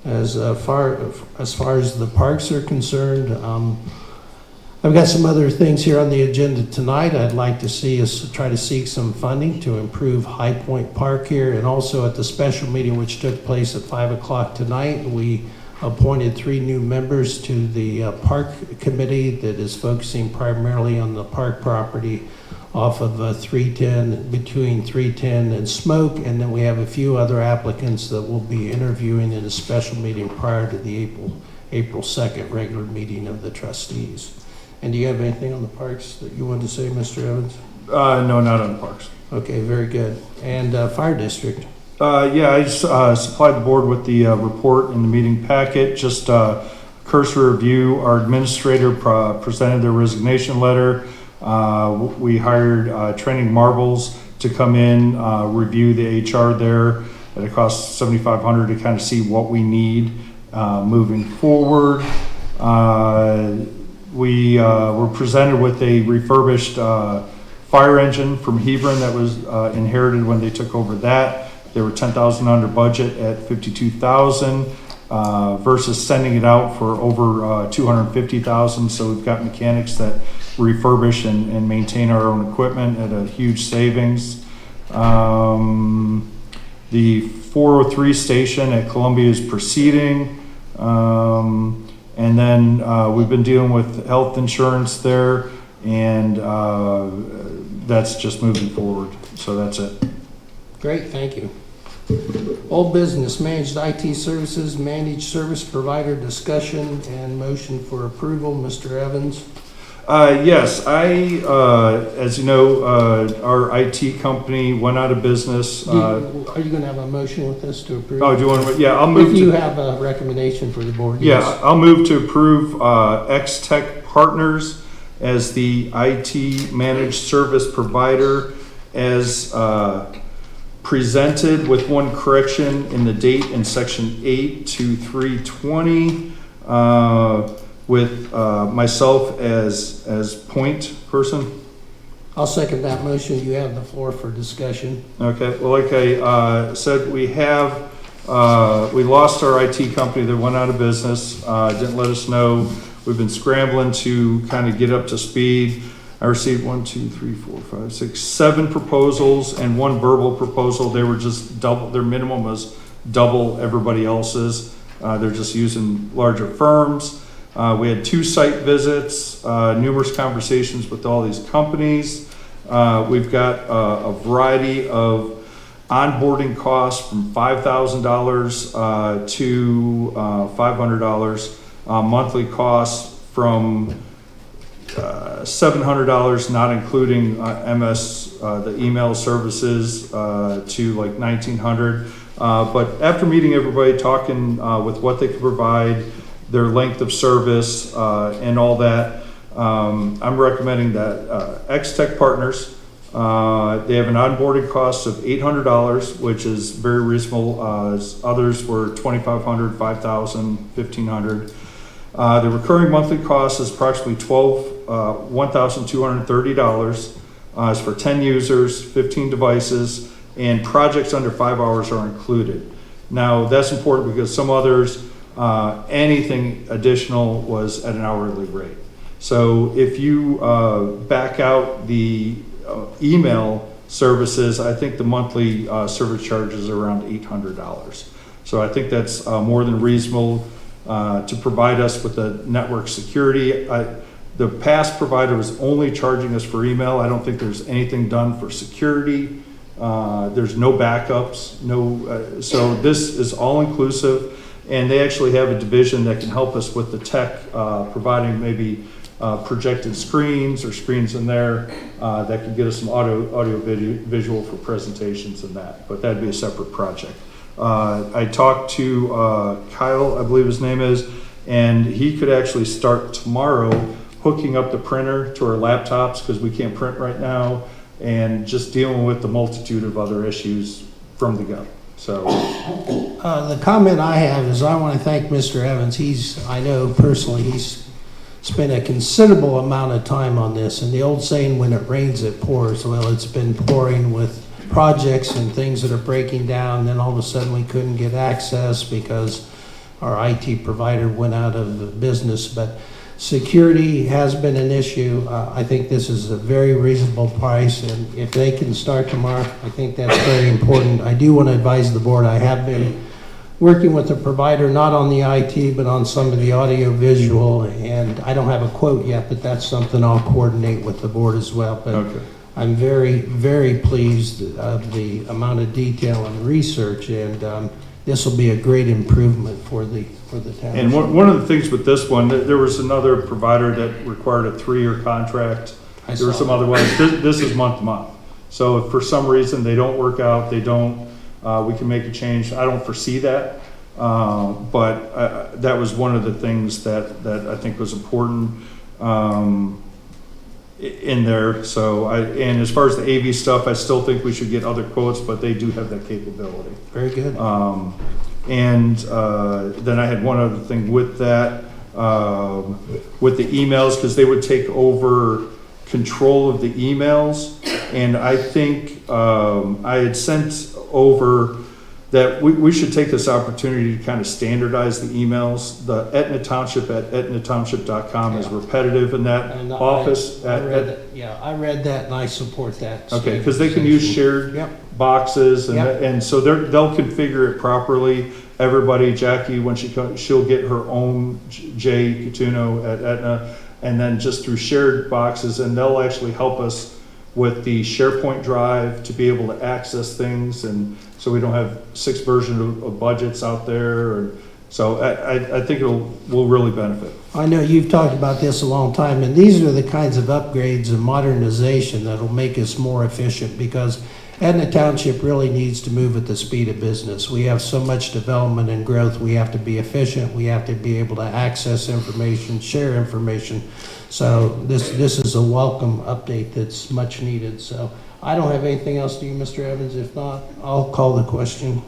As far as the parks are concerned, I've got some other things here on the agenda tonight. I'd like to see us try to seek some funding to improve High Point Park here, and also at the special meeting which took place at 5 o'clock tonight, we appointed 3 new members to the park committee that is focusing primarily on the park property off of 310, between 310 and Smoke, and then we have a few other applicants that we'll be interviewing in a special meeting prior to the April 2nd regular meeting of the trustees. And do you have anything on the parks that you wanted to say, Mr. Evans? No, not on the parks. Okay, very good. And fire district? Yeah, I just supplied the board with the report in the meeting packet. Just cursory review. Our administrator presented their resignation letter. We hired Training Marbles to come in, review the HR there at a cost of $7,500 to kind of see what we need moving forward. We were presented with a refurbished fire engine from Hebron that was inherited when they took over that. They were 10,000 under budget at 52,000 versus sending it out for over 250,000. So we've got mechanics that refurbish and maintain our own equipment at a huge savings. The 403 station at Columbia is proceeding. And then we've been dealing with health insurance there, and that's just moving forward. So that's it. Great, thank you. Old business, managed IT services, managed service provider discussion and motion for approval. Mr. Evans? Yes, as you know, our IT company went out of business. Are you going to have a motion with this to approve? Oh, do you want to? Yeah, I'll move. If you have a recommendation for the board. Yeah, Yes. I'll move to approve X-Tech Partners as the IT managed service provider as presented, with one correction in the date in section 8 to 320, with myself as point person. I'll second that motion. You have the floor for discussion. Okay, well, like I said, we lost our IT company that went out of business, didn't let us know. We've been scrambling to kind of get up to speed. I received 7 proposals and 1 verbal proposal. They were just double, their minimum was double everybody else's. They're just using larger firms. We had 2 site visits, numerous conversations with all these companies. We've got a variety of onboarding costs from $5,000 to $500, monthly costs from $700, not including MS, the email services, to like $1,900. But after meeting everybody, talking with what they could provide, their length of service, and all that, I'm recommending that X-Tech Partners, they have an onboarding cost of $800, which is very reasonable. Others were $2,500, $5,000, $1,500. The recurring monthly cost is approximately $1,230. It's for 10 users, 15 devices, and projects under 5 hours are included. Now, that's important because some others, anything additional was at an hourly rate. So if you back out the email services, I think the monthly service charge is around $800. So I think that's more than reasonable to provide us with the network security. The past provider was only charging us for email. I don't think there's anything done for security. There's no backups, so this is all inclusive, and they actually have a division that can help us with the tech, providing maybe projected screens or screens in there that can get us some audio visual for presentations and that, but that'd be a separate project. I talked to Kyle, I believe his name is, and he could actually start tomorrow hooking up the printer to our laptops because we can't print right now, and just dealing with the multitude of other issues from the go. So the comment I have is I want to thank Mr. Evans. I know personally, he's spent a considerable amount of time on this, and the old saying, when it rains, it pours. Well, it's been pouring with projects and things that are breaking down. Then all of a sudden we couldn't get access because our IT provider went out of business. But security has been an issue. I think this is a very reasonable price, and if they can start tomorrow, I think that's very important. I do want to advise the board, I have been working with a provider, not on the IT, but on some of the audio visual, and I don't have a quote yet, but that's something I'll coordinate with the board as well. But okay. I'm very, very pleased of the amount of detail and research, and this will be a great improvement for the town. And one of the things with this one, there was another provider that required a 3-year contract. There were some other ones. This is month to month. So if for some reason they don't work out, we can make a change. I don't foresee that, but that was one of the things that I think was important in there. So and as far as the AV stuff, I still think we should get other quotes, but they do have that capability. Very good. And then I had one other thing with that, with the emails, because they would take over control of the emails. And I think I had sent over that we should take this opportunity to kind of standardize the emails. The Etna Township at etnatownship.com is repetitive in that And office. I read that. Yeah, I read that and I support that. Okay, because they can use shared Yep. boxes, and, Yep. and so they'll configure it properly. Everybody, Jackie, when she'll get her own J Catuno at Etna, and then just through shared boxes, and they'll actually help us with the SharePoint drive to be able to access things, and so we don't have 6 versions of budgets out there. And so I think will really benefit. I know you've talked about this a long time, and these are the kinds of upgrades and modernization that'll make us more efficient, because Etna Township really needs to move at the speed of business. We have so much development and growth. We have to be efficient. We have to be able to access information, share information. So this is a welcome update that's much needed. So I don't have anything else to you, Mr. Evans. If not, I'll call the question.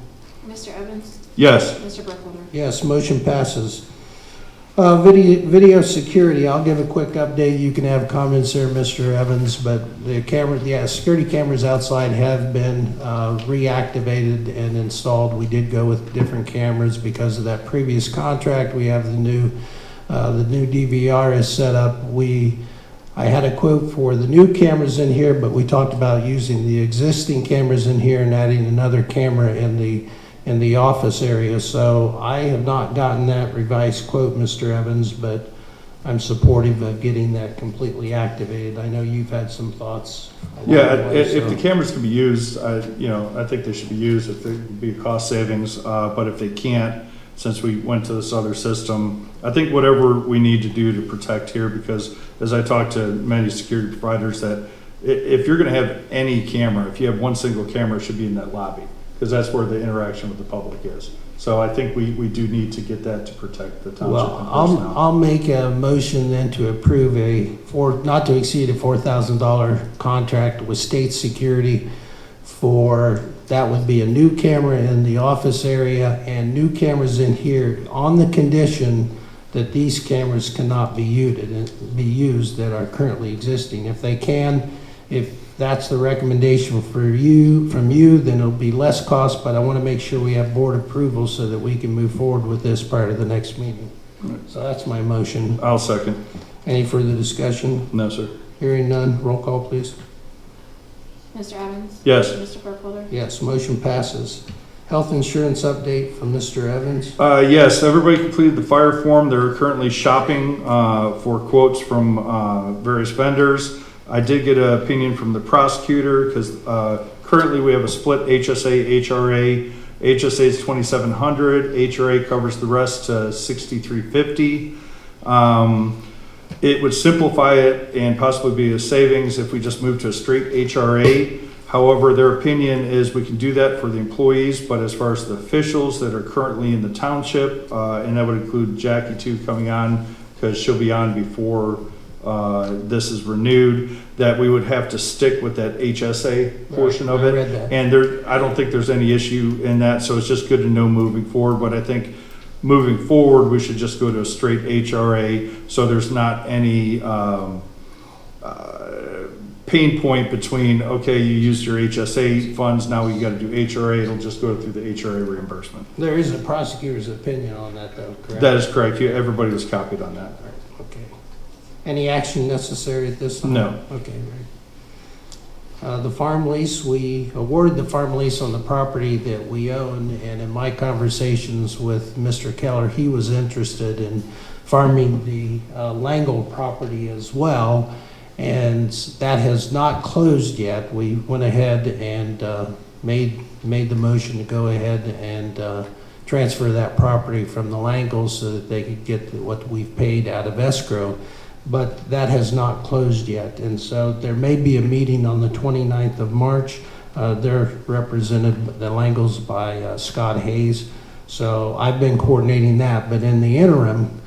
Mr. Evans? Yes. Mr. Burkholder? Yes, motion passes. Video security, I'll give a quick update. You can have comments there, Mr. Evans, but the camera, security cameras outside have been reactivated and installed. We did go with different cameras because of that previous contract. We have the new DVR is set up. I had a quote for the new cameras in here, but we talked about using the existing cameras in here and adding another camera in the office area. So I have not gotten that revised quote, Mr. Evans, but I'm supportive of getting that completely activated. I know you've had some thoughts. Yeah, if the cameras can be used, I think they should be used if there could be cost savings. But if they can't, since we went to this other system, I think whatever we need to do to protect here, because as I talked to many security providers, that if you're going to have any camera, if you have one single camera, it should be in that lobby, because that's where the interaction with the public is. So I think we do need to get that to protect the township. Well, and personnel. I'll make a motion then to approve not to exceed a $4,000 contract with state security that would be a new camera in the office area and new cameras in here on the condition that these cameras cannot be used that are currently existing. If they can, if that's the recommendation from you, then it'll be less cost, but I want to make sure we have board approval so that we can move forward with this prior to the next meeting. So that's my motion. I'll second. Any further discussion? No, sir. Hearing none, roll call please. Mr. Evans? Yes. Mr. Burkholder? Yes, motion passes. Health insurance update from Mr. Evans. Yes, everybody completed the fire form. They're currently shopping for quotes from various vendors. I did get an opinion from the prosecutor, because currently we have a split HSA, HRA. HSA is $2,700. HRA covers the rest to $6,350. It would simplify it and possibly be a savings if we just move to a straight HRA. However, their opinion is we can do that for the employees, but as far as the officials that are currently in the township, and that would include Jackie too coming on, because she'll be on before this is renewed, that we would have to stick with that HSA portion of I it. read that. And I don't think there's any issue in that, so it's just good to know moving forward. But I think moving forward, we should just go to a straight HRA, so there's not any pain point between, okay, you used your HSA funds, now you got to do HRA. It'll just go through the HRA reimbursement. There is a prosecutor's opinion on that though, correct? That is correct. Everybody was copied on that. Okay. Any action necessary at this time? No. Okay, great. The farm lease, we awarded the farm lease on the property that we own, and in my conversations with Mr. Keller, he was interested in farming the Langle property as well, and that has not closed yet. We went ahead and made the motion to go ahead and transfer that property from the Langles so that they could get what we've paid out of escrow. But that has not closed yet, and so there may be a meeting on the 29th of March. They're represented, the Langles, by Scott Hayes. So I've been coordinating that, but in the interim,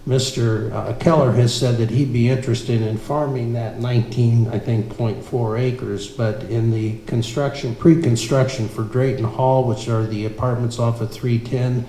Mr. Keller has said that he'd be interested in farming that 0.4 acres, but in the pre-construction for Drayton Hall, which are the apartments off of 310,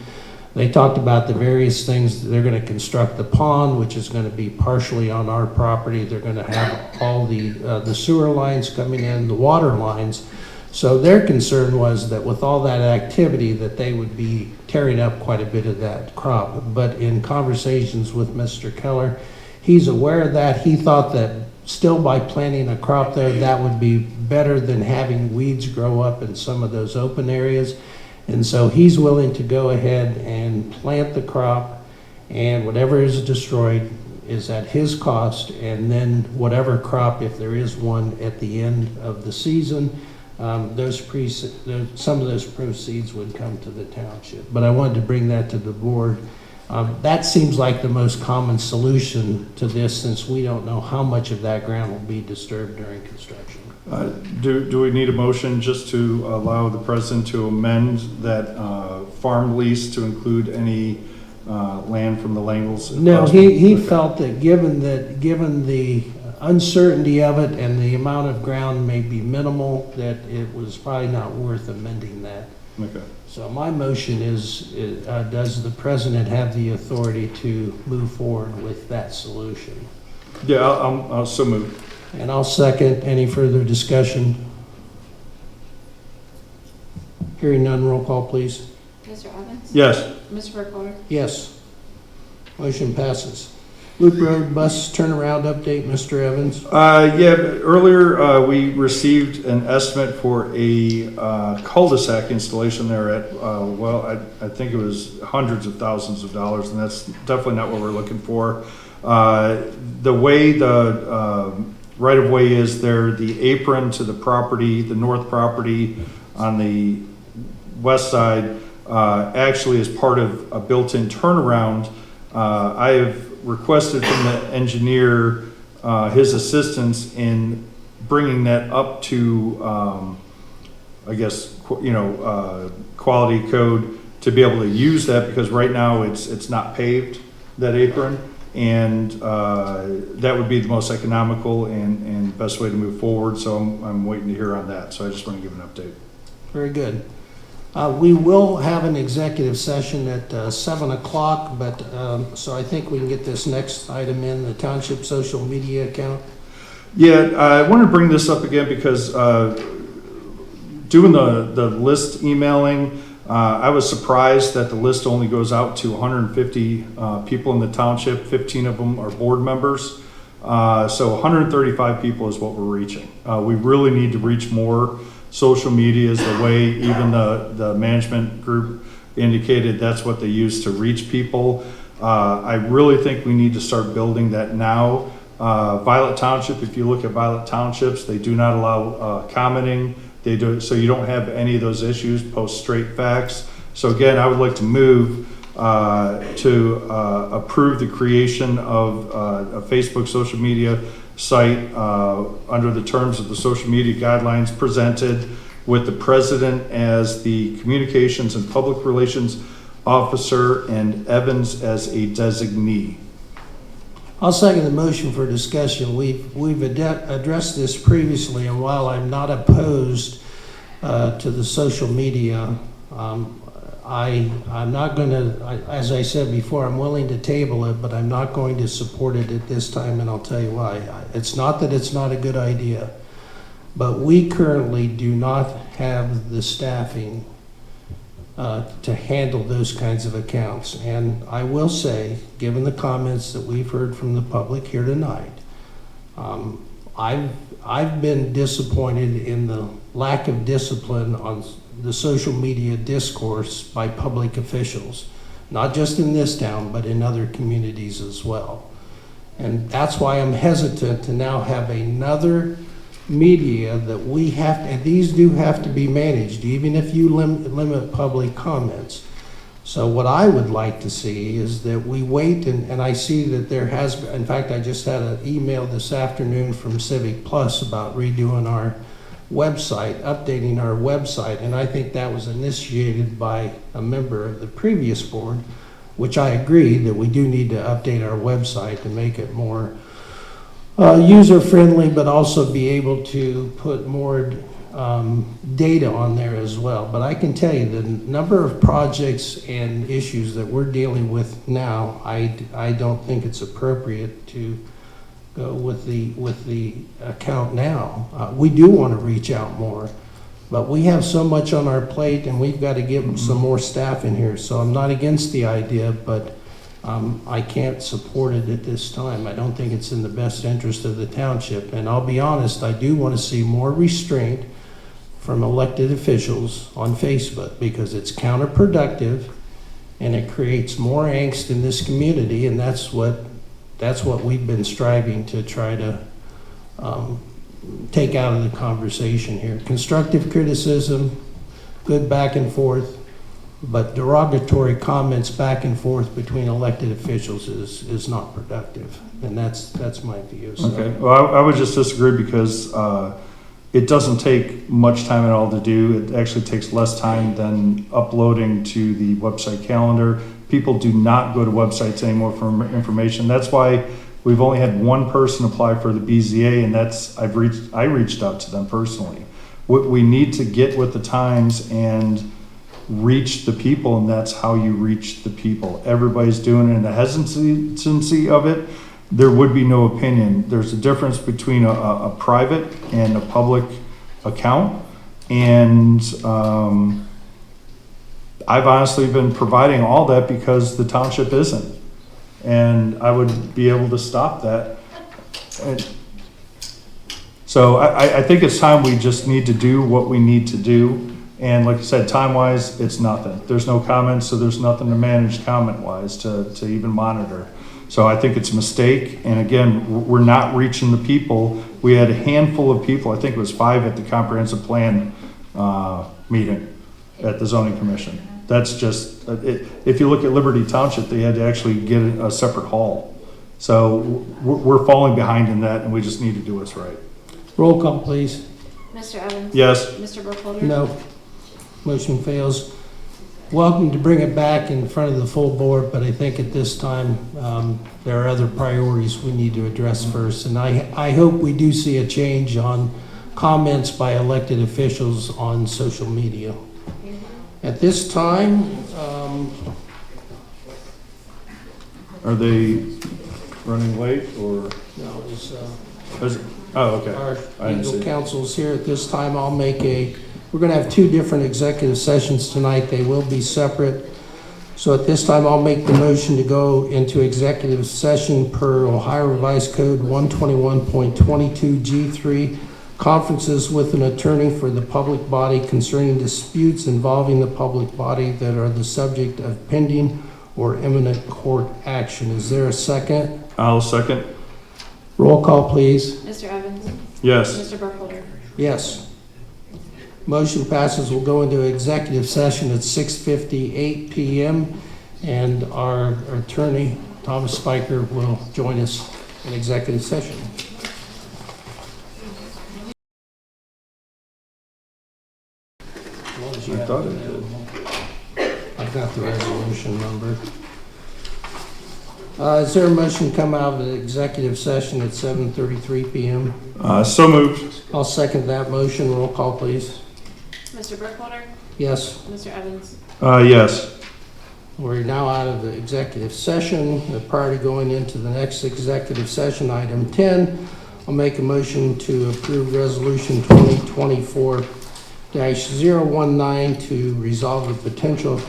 they talked about the various things. They're going to construct the pond, which is going to be partially on our property. They're going to have all the sewer lines coming in, the water lines. So their concern was that with all that activity, that they would be tearing up quite a bit of that crop. But in conversations with Mr. Keller, he's aware of that. He thought that still by planting a crop there, that would be better than having weeds grow up in some of those open areas. And so he's willing to go ahead and plant the crop, and whatever is destroyed is at his cost, and then whatever crop, if there is one at the end of the season, some of those proceeds would come to the township. But I wanted to bring that to the board. That seems like the most common solution to this, since we don't know how much of that ground will be disturbed during construction. Do we need a motion just to allow the president to amend that farm lease to include any land from the Langles? No, he felt that given the uncertainty of it and the amount of ground may be minimal, that it was probably not worth amending that. Okay. So my motion is, does the president have the authority to move forward with that solution? Yeah, I'll so move. And I'll second. Any further discussion? Hearing none, roll call, please. Mr. Evans? Yes. Mr. Burkholder? Yes. Motion passes. Loop Road bus turnaround update, Mr. Evans. Yeah, earlier we received an estimate for a cul-de-sac installation there at, I think it was hundreds of thousands of dollars, and that's definitely not what we're looking for. The way the right-of-way is there, the apron to the property, the north property on the west side, actually is part of a built-in turnaround. I have requested from the engineer his assistance in bringing that up to, I guess, quality code to be able to use that, because right now it's not paved, that apron, and that would be the most economical and best way to move forward. So I'm waiting to hear on that. So I just want to give an update. Very good. We will have an executive session at 7 o'clock, but so I think we can get this next item in, the township social media account. Yeah, I want to bring this up again because doing the list emailing, I was surprised that the list only goes out to 150 people in the township. 15 of them are board members. So 135 people is what we're reaching. We really need to reach more. Social media is the way even the management group indicated that's what they use to reach people. I really think we need to start building that now. Violet Township, if you look at Violet Townships, they do not allow commenting. They do, so you don't have any of those issues, post straight facts. So again, I would like to move to approve the creation of a Facebook social media site under the terms of the social media guidelines presented, with the president as the communications and public relations officer and Evans as a designee. I'll second the motion for discussion. We've addressed this previously, and while I'm not opposed to the social media, I'm not going to, as I said before, I'm willing to table it, but I'm not going to support it at this time, and I'll tell you why. It's not that it's not a good idea, but we currently do not have the staffing to handle those kinds of accounts. And I will say, given the comments that we've heard from the public here tonight, I've been disappointed in the lack of discipline on the social media discourse by public officials, not just in this town, but in other communities as well. And that's why I'm hesitant to now have another media that we have to, and these do have to be managed, even if you limit public comments. So what I would like to see is that we wait, and I see that there has, in fact, I just had an email this afternoon from Civic Plus about redoing our website, updating our website, and I think that was initiated by a member of the previous board, which I agree that we do need to update our website to make it more user-friendly, but also be able to put more data on there as well. But I can tell you the number of projects and issues that we're dealing with now, I don't think it's appropriate to go with the account now. We do want to reach out more, But we have so much on our plate, and we've got to get some more staff in here. So I'm not against the idea, but I can't support it at this time. I don't think it's in the best interest of the township. And I'll be honest, I do want to see more restraint from elected officials on Facebook, because it's counterproductive and it creates more angst in this community, and that's what we've been striving to try to take out of the conversation here. Constructive criticism, good back and forth, but derogatory comments back and forth between elected officials is not productive, and that's my view. So. Okay, well, I would just disagree, because it doesn't take much time at all to do. It actually takes less time than uploading to the website calendar. People do not go to websites anymore for information. That's why we've only had one person apply for the BZA, and I reached out to them personally. We need to get with the times and reach the people, and that's how you reach the people. Everybody's doing it, and the hesitancy of it, there would be no opinion. There's a difference between a private and a public account, and I've honestly been providing all that because the township isn't, and I would be able to stop that. And so I think it's time we just need to do what we need to do, and like I said, time-wise, it's nothing. There's no comments, so there's nothing to manage comment-wise to even monitor. So I think it's a mistake, and again, we're not reaching the people. We had a handful of people, I think it was 5 at the comprehensive plan meeting at the zoning commission. That's just, if you look at Liberty Township, they had to actually get a separate hall. So we're falling behind in that, and we just need to do what's right. Roll call, please. Mr. Evans? Yes. Mr. Burkholder? No. Motion fails. Welcome to bring it back in front of the full board, but I think at this time there are other priorities we need to address first. And I hope we do see a change on comments by elected officials on social media. At this time, Are they running late, or? no, it's, Oh, okay. our I didn't see legal it. counsel's here. At this time, we're going to have 2 different executive sessions tonight. They will be separate. So at this time, I'll make the motion to go into executive session per Ohio Revised Code 121.22 G3, conferences with an attorney for the public body concerning disputes involving the public body that are the subject of pending or imminent court action. Is there a second? I'll second. Roll call, please. Mr. Evans? Yes. Mr. Burkholder? Yes. Motion passes. We'll go into executive session at 6:58 p.m. and our attorney, Thomas Spiker, will join us in executive session. I thought it did. I've got the resolution number. Is there a motion to come out of the executive session at 7:33 p.m.? So moved. I'll second that motion. Roll call, please. Mr. Burkholder? Yes. Mr. Evans? Yes. We're now out of the executive session. Prior to going into the next executive session, item 10, I'll make a motion to approve resolution 2024-019 to resolve the potential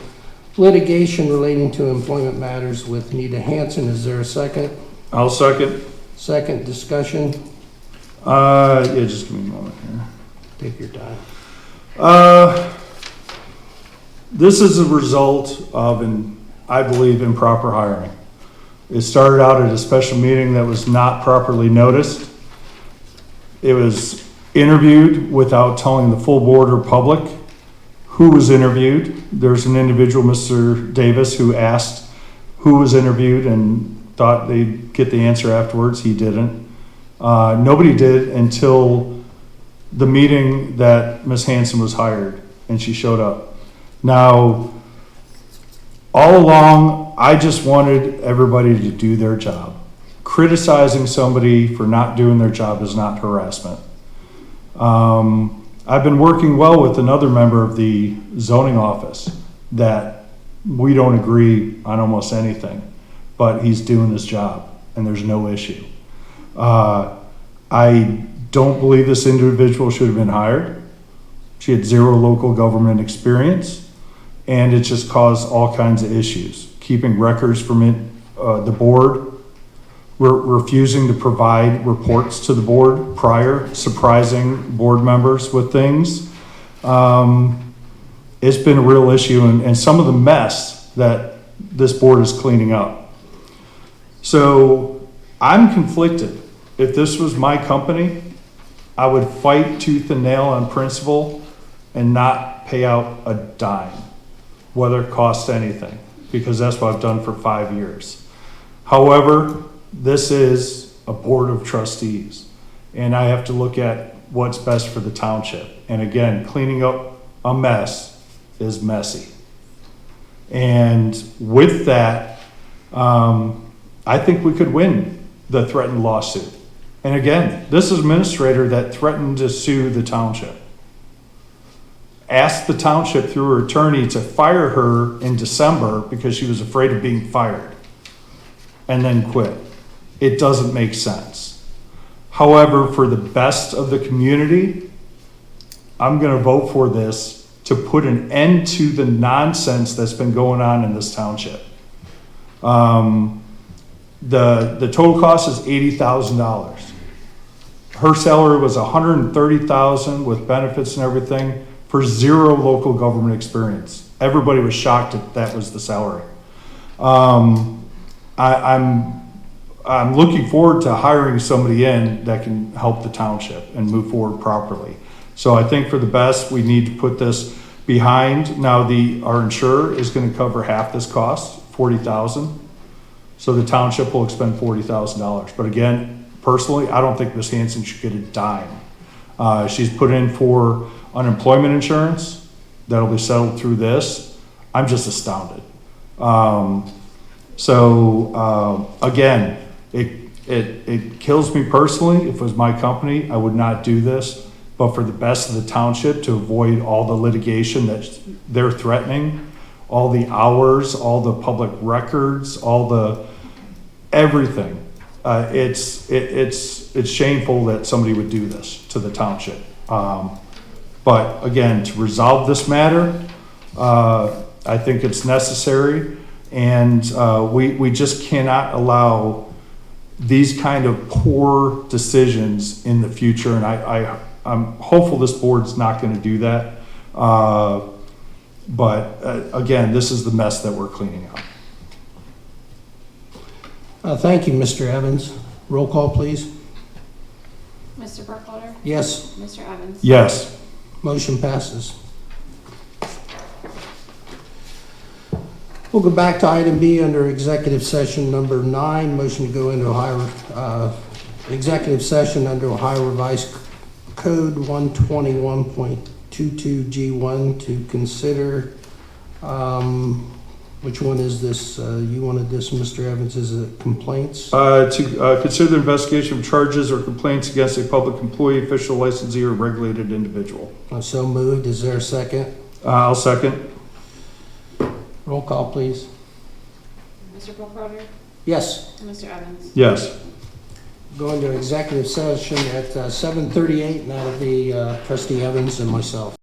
litigation relating to employment matters with Nita Hanson. Is there a second? I'll second. Second discussion. Yeah, just give me a moment here. Take your time. This is a result of, I believe, improper hiring. It started out at a special meeting that was not properly noticed. It was interviewed without telling the full board or public who was interviewed. There's an individual, Mr. Davis, who asked who was interviewed and thought they'd get the answer afterwards. He didn't. Nobody did until the meeting that Ms. Hanson was hired, and she showed up. Now, all along, I just wanted everybody to do their job. Criticizing somebody for not doing their job is not harassment. I've been working well with another member of the zoning office that we don't agree on almost anything, but he's doing his job and there's no issue. I don't believe this individual should have been hired. She had 0 local government experience, and it just caused all kinds of issues. Keeping records from the board, refusing to provide reports to the board prior, surprising board members with things. It's been a real issue, and some of the mess that this board is cleaning up. So I'm conflicted. If this was my company, I would fight tooth and nail on principle and not pay out a dime, whether it costs anything, because that's what I've done for 5 years. However, this is a board of trustees, and I have to look at what's best for the township. And again, cleaning up a mess is messy. And with that, I think we could win the threatened lawsuit. And again, this is an administrator that threatened to sue the township. Asked the township through her attorney to fire her in December because she was afraid of being fired, and then quit. It doesn't make sense. However, for the best of the community, I'm going to vote for this to put an end to the nonsense that's been going on in this township. The total cost is $80,000. Her salary was $130,000 with benefits and everything for 0 local government experience. Everybody was shocked that was the salary. I'm looking forward to hiring somebody in that can help the township and move forward properly. So I think for the best, we need to put this behind. Now our insurer is going to cover half this cost, $40,000. So the township will expend $40,000. But again, personally, I don't think Ms. Hanson should get a dime. She's put in for unemployment insurance. That'll be settled through this. I'm just astounded. Again, it kills me personally. If it was my company, I would not do this. But for the best of the township, to avoid all the litigation that they're threatening, all the hours, all the public records, all the everything, it's shameful that somebody would do this to the township. But again, to resolve this matter, I think it's necessary, and we just cannot allow these kind of poor decisions in the future. And I'm hopeful this board's not going to do that. But again, this is the mess that we're cleaning up. Thank you, Mr. Evans. Roll call, please. Mr. Burkholder? Yes. Mr. Evans? Yes. Motion passes. We'll go back to item B under executive session number 9. Motion to go into executive session under Ohio Revised Code 121.22G1 to consider, which one is this? You wanted this, Mr. Evans, is it complaints? To consider the investigation of charges or complaints against a public employee, official, licensee, or regulated individual. So moved. Is there a second? I'll second. Roll call, please. Mr. Burkholder? Yes. Mr. Evans? Yes. Go into executive session at 7:38, and that'll be Trustee Evans and myself.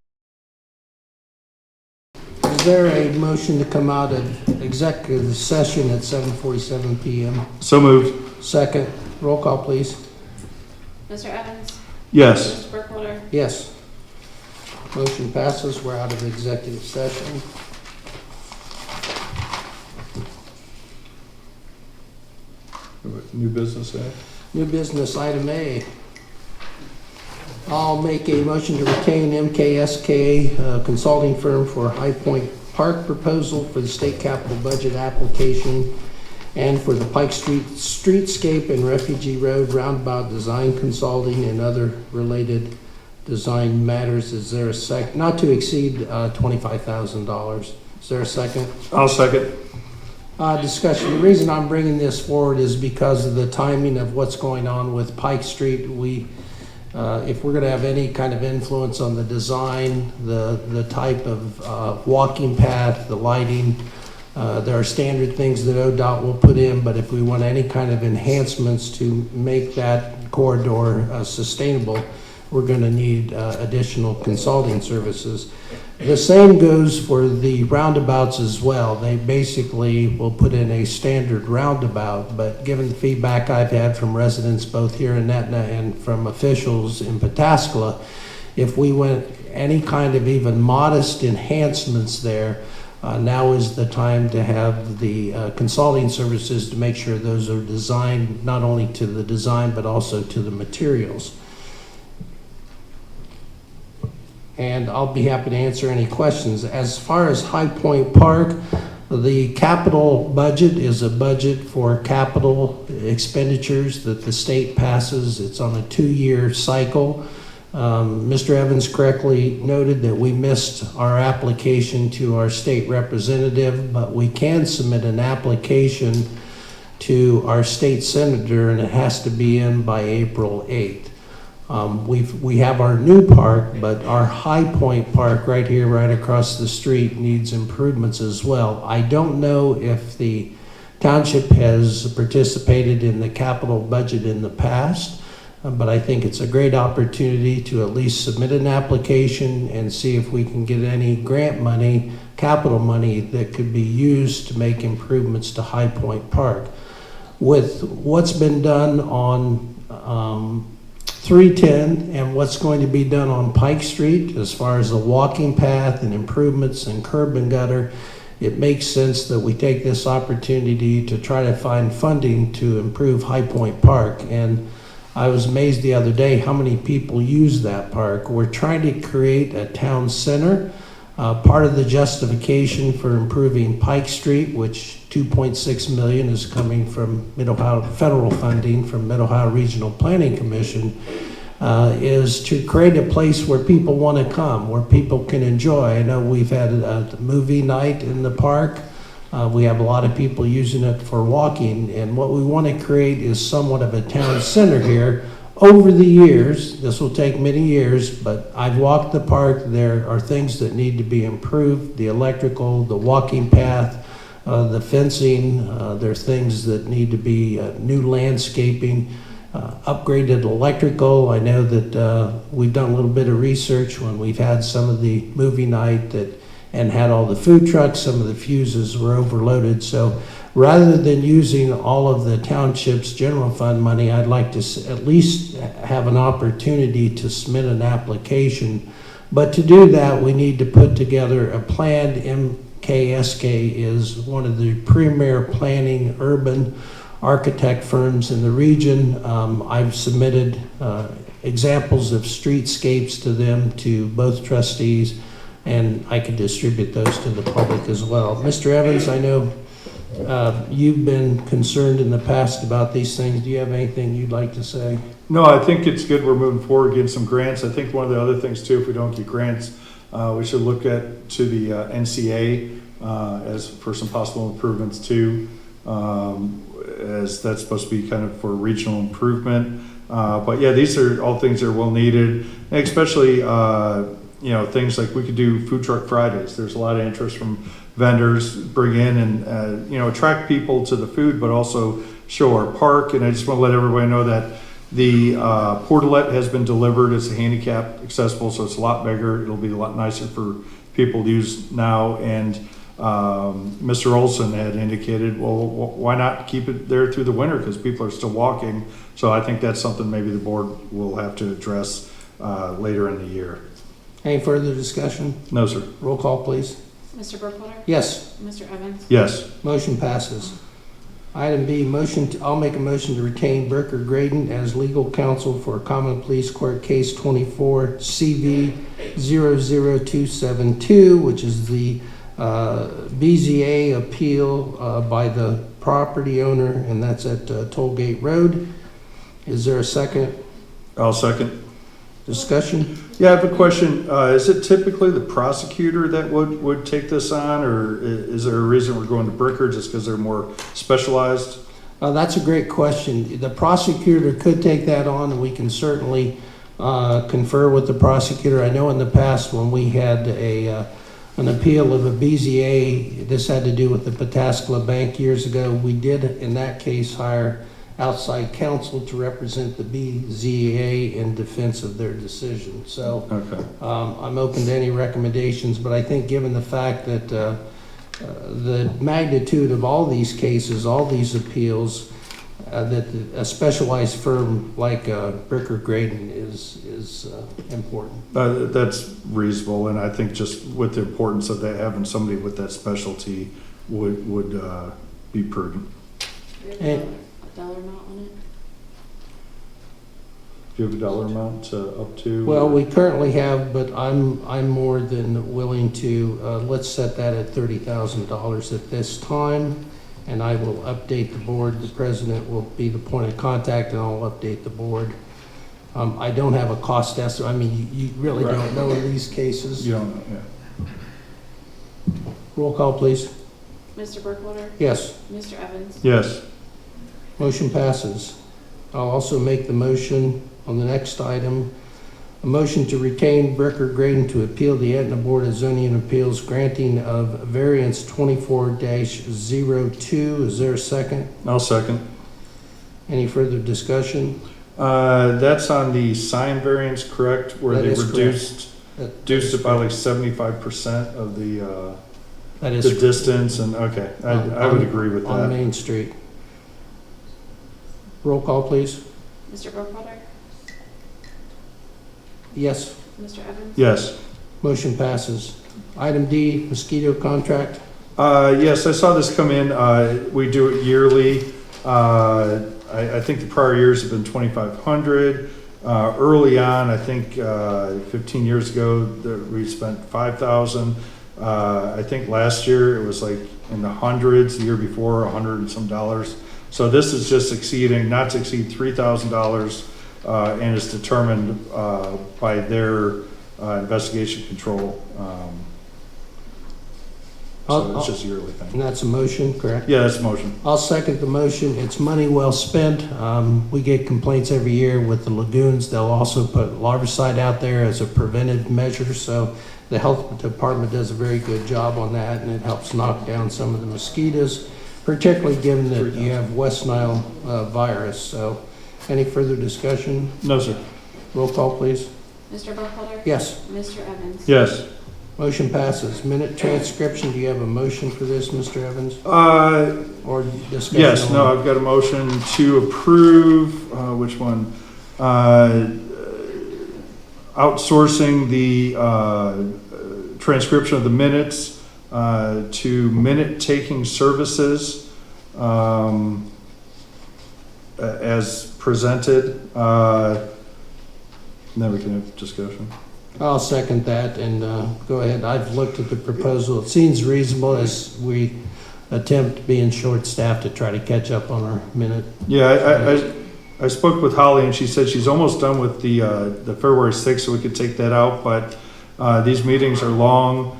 Is there a motion to come out of executive session at 7:47 p.m.? So moved. Second. Roll call, please. Mr. Evans? Yes. Mr. Burkholder? Yes. Motion passes. We're out of executive session. New business, New business, item A. I'll make a motion to retain MKSK consulting firm for High Point Park proposal for the state capital budget application and for the Pike Street streetscape and Refugee Road roundabout design consulting and other related design matters. Is there a second? Not to exceed $25,000. Is there a second? I'll second. Discussion. The reason I'm bringing this forward is because of the timing of what's going on with Pike Street. If we're going to have any kind of influence on the design, the type of walking path, the lighting, there are standard things that ODOT will put in, but if we want any kind of enhancements to make that corridor sustainable, we're going to need additional consulting services. The same goes for the roundabouts as well. They basically will put in a standard roundabout, but given the feedback I've had from residents both here in Etna and from officials in Pataskala, if we went any kind of even modest enhancements there, now is the time to have the consulting services to make sure those are designed not only to the design but also to the materials. And I'll be happy to answer any questions. As far as High Point Park, the capital budget is a budget for capital expenditures that the state passes. It's on a 2-year cycle. Mr. Evans correctly noted that we missed our application to our state representative, but we can submit an application to our state senator, and it has to be in by April 8th. We have our new park, but our High Point Park right here, right across the street, needs improvements as well. I don't know if the township has participated in the capital budget in the past, but I think it's a great opportunity to at least submit an application and see if we can get any grant money, capital money that could be used to make improvements to High Point Park. With what's been done on 310 and what's going to be done on Pike Street as far as the walking path and improvements and curb and gutter, it makes sense that we take this opportunity to try to find funding to improve High Point Park. And I was amazed the other day how many people use that park. We're trying to create a town center. Part of the justification for improving Pike Street, which $2.6 million is coming from Mid-Ohio federal funding from Mid-Ohio Regional Planning Commission, is to create a place where people want to come, where people can enjoy. I know we've had a movie night in the park. We have a lot of people using it for walking, and what we want to create is somewhat of a town center here. Over the years, this will take many years, but I've walked the park. There are things that need to be improved, the electrical, the walking path, the fencing. There's things that need to be new landscaping, upgraded electrical. I know that we've done a little bit of research when we've had some of the movie night and had all the food trucks. Some of the fuses were overloaded. So rather than using all of the township's general fund money, I'd like to at least have an opportunity to submit an application. But to do that, we need to put together a plan. MKSK is one of the premier planning urban architect firms in the region. I've submitted examples of streetscapes to them, to both trustees, and I could distribute those to the public as well. Mr. Evans, I know you've been concerned in the past about these things. Do you have anything you'd like to say? No, I think it's good we're moving forward, getting some grants. I think one of the other things too, if we don't get grants, we should look at to the NCA as for some possible improvements too, as that's supposed to be kind of for regional improvement. But yeah, these are all things that are well needed, and especially things like we could do food truck Fridays. There's a lot of interest from vendors, bring in and attract people to the food, but also show our park. And I just want to let everybody know that the portalette has been delivered. It's a handicap accessible, so it's a lot bigger. It'll be a lot nicer for people to use now. And Mr. Olson had indicated, well, why not keep it there through the winter, because people are still walking. So I think that's something maybe the board will have to address later in the year. Any further discussion? No, sir. Roll call, please. Mr. Burkholder? Yes. Mr. Evans? Yes. Motion passes. Item B, I'll make a motion to retain Burker Graydon as legal counsel for Common Pleas Court Case 24 CV 00272, which is the BZA appeal by the property owner, and that's at Tollgate Road. Is there a second? I'll second. Discussion? Yeah, I have a question. Is it typically the prosecutor that would take this on, or is there a reason we're going to Bricker just because they're more specialized? That's a great question. The prosecutor could take that on, and we can certainly confer with the prosecutor. I know in the past when we had an appeal of a BZA, this had to do with the Pataskala Bank years ago, we did in that case hire outside counsel to represent the BZA in defense of their decision. So Okay. I'm open to any recommendations, but I think given the fact that the magnitude of all these cases, all these appeals, that a specialized firm like Bricker Graydon is important. That's reasonable, and I think just with the importance of that, having somebody with that specialty would be prudent. Do we have And- a dollar amount on it? Do you have a dollar amount up to? Well, we currently have, but I'm more than willing to, let's set that at $30,000 at this time, and I will update the board. The president will be the point of contact, and I'll update the board. I don't have a cost estimate. I mean, you really Right. don't know in these cases. You don't know, yeah. Roll call, please. Mr. Burkholder? Yes, Mr. Evans? Yes. motion passes. I'll also make the motion on the next item, a motion to retain Bricker Graydon to appeal the Etna Board of Zoning and Appeals granting of variance 24-02. Is there a second? I'll second. Any further discussion? That's on the sign variance, correct? Where That they is correct. reduced it by like 75% of the That is distance, and okay, I would agree with on that. Main Street. Roll call, please. Mr. Burkholder? Yes, Mr. Evans? Yes. motion passes. Item D, mosquito contract. Yes, I saw this come in. We do it yearly. I think the prior years have been 2,500. Early on, I think 15 years ago, we spent 5,000. I think last year it was like in the hundreds. The year before, $100 and some dollars. So this is just not to exceed $3,000, and is determined by their investigation control. So it's just a yearly thing. And that's a motion, correct? Yeah, that's a motion. I'll second the motion. It's money well spent. We get complaints every year with the lagoons. They'll also put larvicide out there as a preventive measure. So the health department does a very good job on that, and it helps knock down some of the mosquitoes, particularly given that you have West Nile virus. So any further discussion? No, sir. Roll call, please. Mr. Burkholder? Yes, Mr. Evans? Yes. motion passes. Minute transcription, do you have a motion for this, Mr. Evans? Or discussion? Yes, no, only? I've got a motion to approve, which one? Outsourcing the transcription of the minutes to minute-taking services as presented. Then we can have discussion. I'll second that, and go ahead. I've looked at the proposal. It seems reasonable as we attempt, being short-staffed, to try to catch up on our minute. Yeah, I spoke with Holly, and she said she's almost done with the February 6th, so we could take that out, but these meetings are long.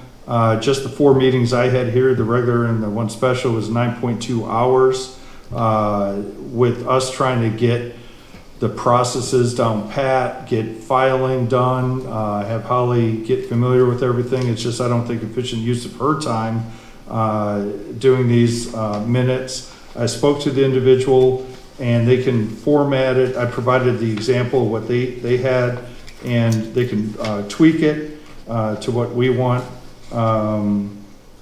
Just the 4 meetings I had here, the regular and the one special, was 9.2 hours. With us trying to get the processes down pat, get filing done, have Holly get familiar with everything. It's just, I don't think, efficient use of her time doing these minutes. I spoke to the individual, and they can format it. I provided the example of what they had, and they can tweak it to what we want.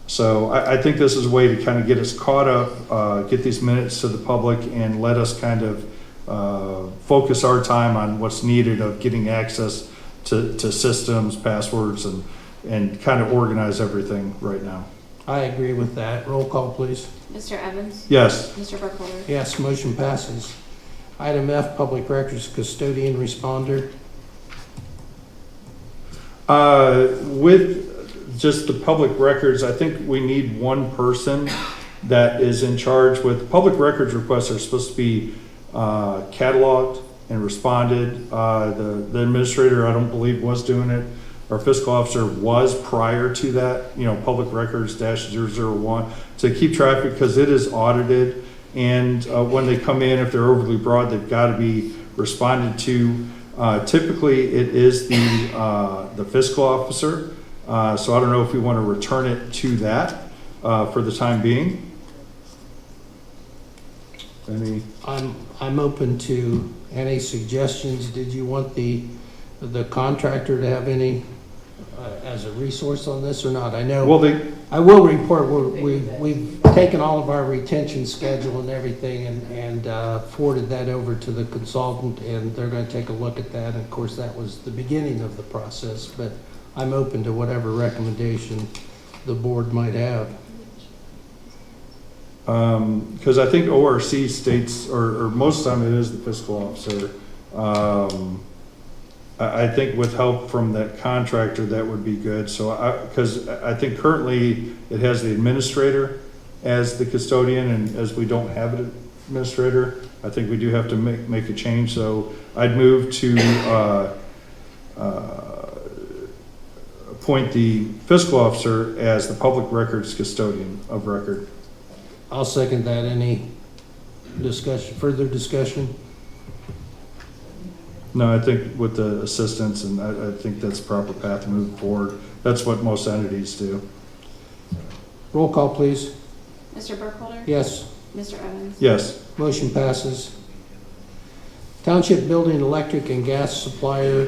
So I think this is a way to kind of get us caught up, get these minutes to the public, and let us kind of focus our time on what's needed of getting access to systems, passwords, and kind of organize everything right now. I agree with that. Roll call, please. Mr. Evans? Yes. Mr. Burkholder? Yes, motion passes. Item F, public records custodian responder. With just the public records, I think we need one person that is in charge with public records requests are supposed to be cataloged and responded. The administrator, I don't believe, was doing it. Our fiscal officer was prior to that, public records -001 to keep track, because it is audited. And when they come in, if they're overly broad, they've got to be responded to. Typically, it is the fiscal officer. So I don't know if we want to return it to that for the time being. any? I'm open to any suggestions. Did you want the contractor to have any as a resource on this or not? I know. Well, I will report, we've taken all of our retention schedule and everything and forwarded that over to the consultant, and they're gonna take a look at that. And of course, that was the beginning of the process, but I'm open to whatever recommendation the board might have. because I think ORC states, or most of the time it is the fiscal officer. I think with help from that contractor, that would be good. So because I think currently it has the administrator as the custodian, and as we don't have an administrator, I think we do have to make a change. So I'd move to appoint the fiscal officer as the public records custodian of record. I'll second that. Any discussion, further discussion? No, I think with the assistance, and I think that's the proper path to move forward. That's what most entities do. Roll call, please. Mr. Burkholder? Yes. Mr. Evans? Yes. Motion passes. Township building, electric and gas supplier.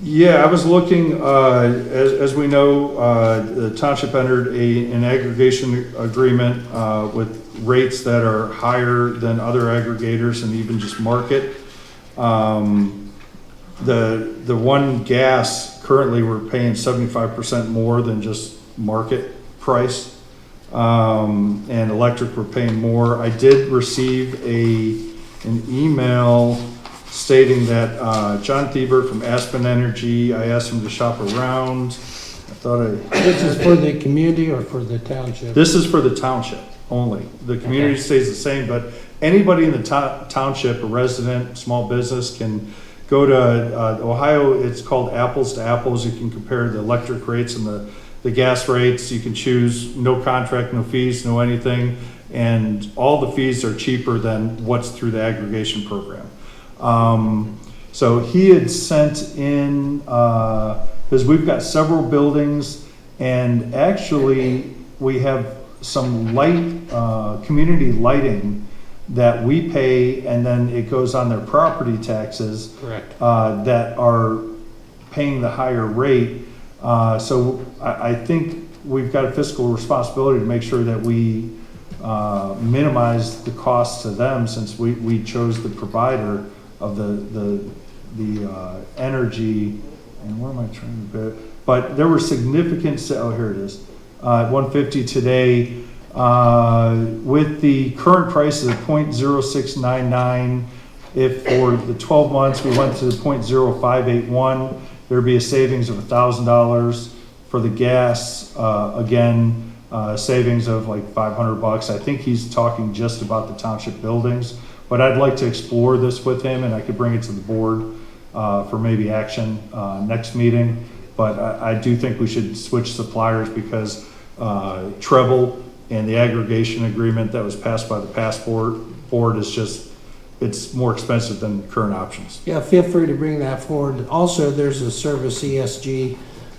Yeah, I was looking, as we know, the township entered an aggregation agreement with rates that are higher than other aggregators and even just market. The one gas, currently we're paying 75% more than just market price. And electric we're paying more. I did receive an email stating that John Thieber from Aspen Energy, I asked him to shop around. This is for the community or for the township? This is for the township only. The community stays the same, but anybody in the township, a resident, small business, can go to Ohio. It's called apples to apples. You can compare the electric rates and the gas rates. You can choose no contract, no fees, no anything, and all the fees are cheaper than what's through the aggregation program. So he had sent in, because we've got several buildings, and actually we have some light, community lighting that we pay, and then it goes on their property taxes. Correct. That are paying the higher rate. So I think we've got a fiscal responsibility to make sure that we minimize the cost to them, since we chose the provider of the energy. And where am I trying to do? But there were significant, oh, here it is, 150 today. With the current prices of 0.0699, if for the 12 months we went to the 0.0581, there'd be a savings of $1,000. For the gas, again, savings of like $500. I think he's talking just about the township buildings, but I'd like to explore this with him, and I could bring it to the board for maybe action next meeting. But I do think we should switch suppliers, because Treble and the aggregation agreement that was passed by the past board is just, it's more expensive than current options. Yeah, feel free to bring that forward. Also, there's a service ESG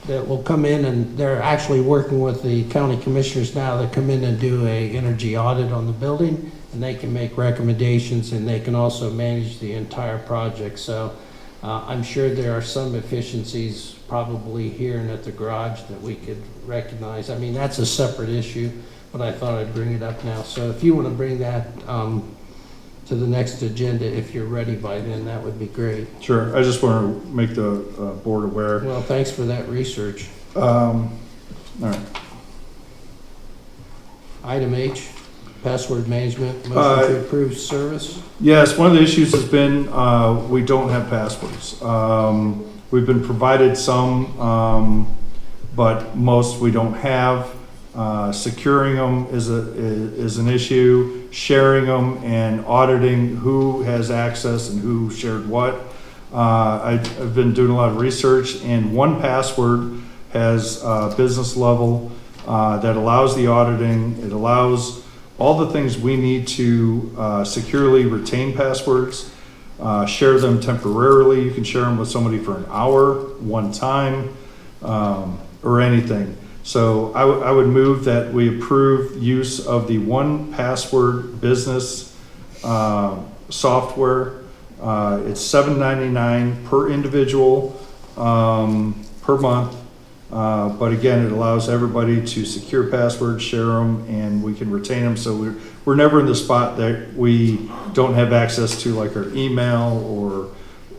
that will come in, and they're actually working with the county commissioners now that come in and do a energy audit on the building, and they can make recommendations, and they can also manage the entire project. So I'm sure there are some efficiencies probably here and at the garage that we could recognize. I mean, that's a separate issue, but I thought I'd bring it up now. So if you want to bring that to the next agenda, if you're ready by then, that would be great. Sure, I just want to make the board aware. Well, thanks for that research. All right. Item H, password management, motion to approve service. Yes, one of the issues has been we don't have passwords. We've been provided some, but most we don't have. Securing them is an issue. Sharing them and auditing who has access and who shared what. I've been doing a lot of research, and 1Password has business level that allows the auditing. It allows all the things we need to securely retain passwords, share them temporarily. You can share them with somebody for an hour, one time, or anything. So I would move that we approve use of the 1Password business software. It's $7.99 per individual per month. But again, it allows everybody to secure passwords, share them, and we can retain them. So we're never in the spot that we don't have access to like our email or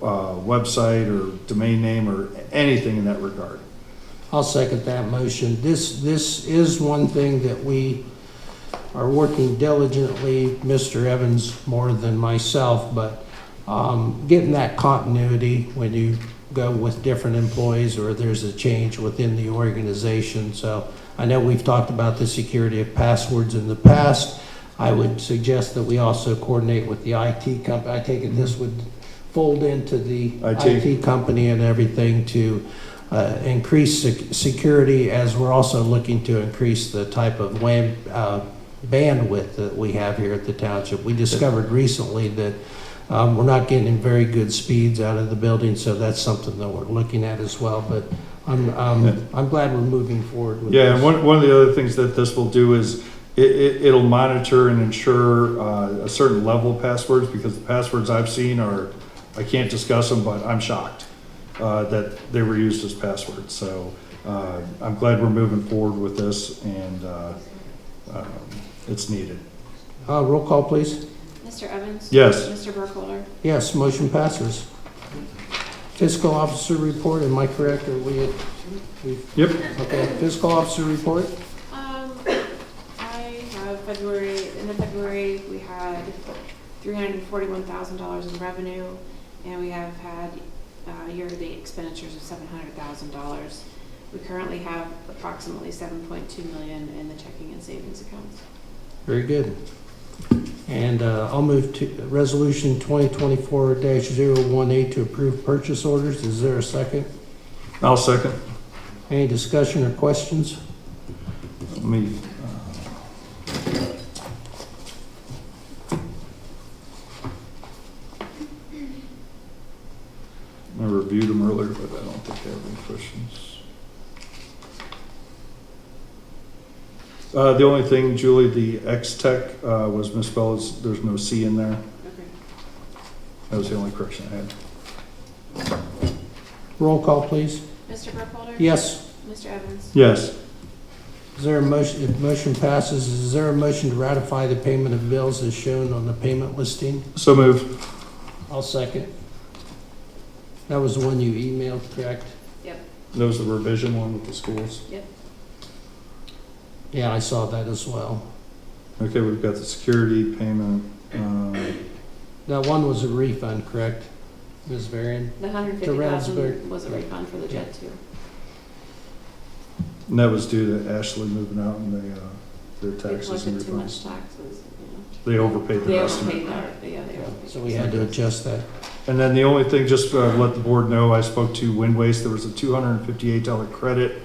website or domain name or anything in that regard. I'll second that motion. This is one thing that we are working diligently, Mr. Evans more than myself, but getting that continuity when you go with different employees or there's a change within the organization. So I know we've talked about the security of passwords in the past. I would suggest that we also coordinate with the IT company. I take it this would fold into the IT company and everything to increase security, as we're also looking to increase the type of bandwidth that we have here at the township. We discovered recently that we're not getting very good speeds out of the building, so that's something that we're looking at as well. But I'm glad we're moving forward with Yeah, this. and one of the other things that this will do is it'll monitor and ensure a certain level of passwords, because the passwords I've seen are, I can't discuss them, but I'm shocked that they were used as passwords. So I'm glad we're moving forward with this, and it's needed. Roll call, please. Mr. Evans? Yes. Mr. Burkholder? Yes, motion passes. Fiscal officer report, am I correct? Or we Yep. okay, fiscal officer report? I have end of February, we had $341,000 in revenue, and we have had year-to-date expenditures of $700,000. We currently have approximately $7.2 million in the checking and savings accounts. Very good. And I'll move to resolution 2024-018 to approve purchase orders. Is there a second? I'll second. Any discussion or questions? Let me. I reviewed them earlier, but I don't think I have any questions. The only thing, Julie, the X-Tech was misspelled. There's no C in there. Okay. That was the only correction I had. Roll call, please. Mr. Burkholder? Yes. Mr. Evans? Yes. Is there a motion? If motion passes, is there a motion to ratify the payment of bills as shown on the payment listing? So moved. I'll second. That was the one you emailed, correct? Yep. That was the revision one with the schools. Yep. Yeah, I saw that as well. Okay, we've got the security payment. That one was a refund, correct, Ms. Varian? The To Ransburg. $150,000 was a refund for the Jet 2. And that was due to Ashley moving out and their They taxes and collected too much refunds. taxes, They overpaid the They estimate. overpaid they overpaid. So we had to adjust that. And then the only thing, just to let the board know, I spoke to Wind Waste. There was a $258 credit.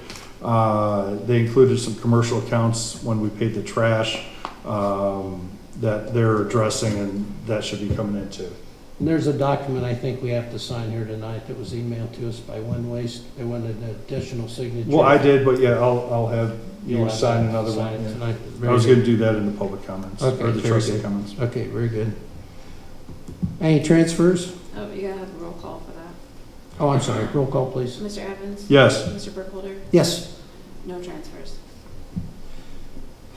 They included some commercial accounts when we paid the trash that they're addressing, and that should be coming in too. And there's a document I think we have to sign here tonight that was emailed to us by Wind Waste. They wanted an additional signature. Well, I did, but yeah, I'll have You'll you have sign that another sign one. it Yeah. tonight. I Very was good. going to do that in the public comments, Okay, or the very trustee good. comments. Okay, very good. Any transfers? Oh, you gotta have a roll call for that. Oh, I'm sorry. Roll call, please. Mr. Evans? Yes. Mr. Burkholder? Yes. No transfers.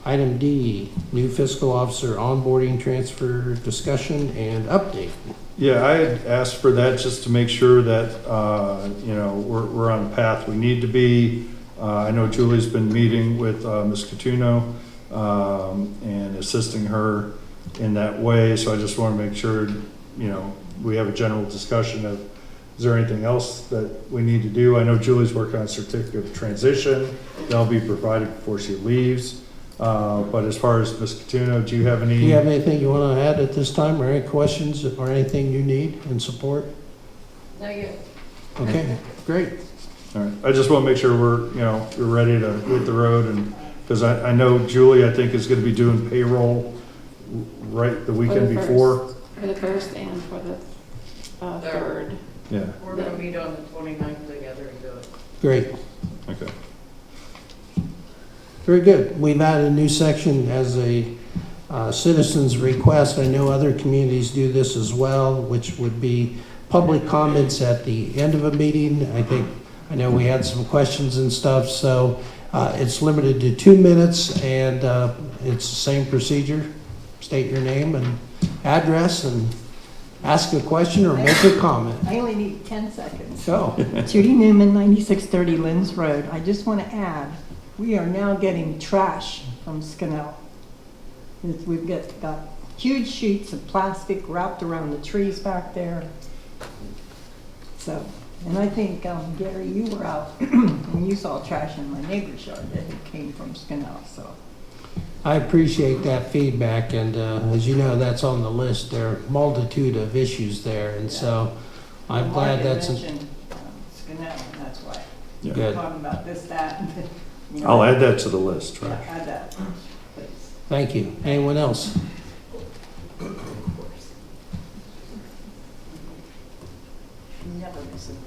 Item D, new fiscal officer onboarding transfer discussion and update. Yeah, I had asked for that just to make sure that, we're on the path we need to be. I know Julie's been meeting with Ms. Catuno and assisting her in that way, so I just want to make sure, we have a general discussion of, is there anything else that we need to do? I know Julie's working on a certificate of transition. That'll be provided before she leaves. But as far as Ms. Catuno, do you have any? Do you have anything you want to add at this time, or any questions, or anything you need in support? Not yet. Okay, great. All right, I just want to make sure we're ready to hit the road, and, because I know Julie, I think, is going to be doing payroll right the weekend For the before. For the first and for the third. Yeah, We're gonna meet on the 29th together and do it. Great. okay. Very good. We've added a new section as a citizen's request. I know other communities do this as well, which would be public comments at the end of a meeting. I know we had some questions and stuff, so it's limited to 2 minutes, and it's the same procedure. State your name and address and ask a question or make a comment. I only need 10 seconds. Go. Judy Newman, 9630 Lynn's Road. I just want to add, we are now getting trash from Scannell. We've got huge sheets of plastic wrapped around the trees back there. So, and I think, Gary, you were out and you saw trash in my neighbor's yard that it came from Scannell, so. I appreciate that feedback, and as you know, that's on the list. There are a multitude of issues there, and so I'm glad that's... mentioned Scannell, and that's why. Yeah. Good. Talking about this, that, and, you know. I'll add that to the list, Yeah, right? add that, please. Thank you. Anyone else? Never miss it.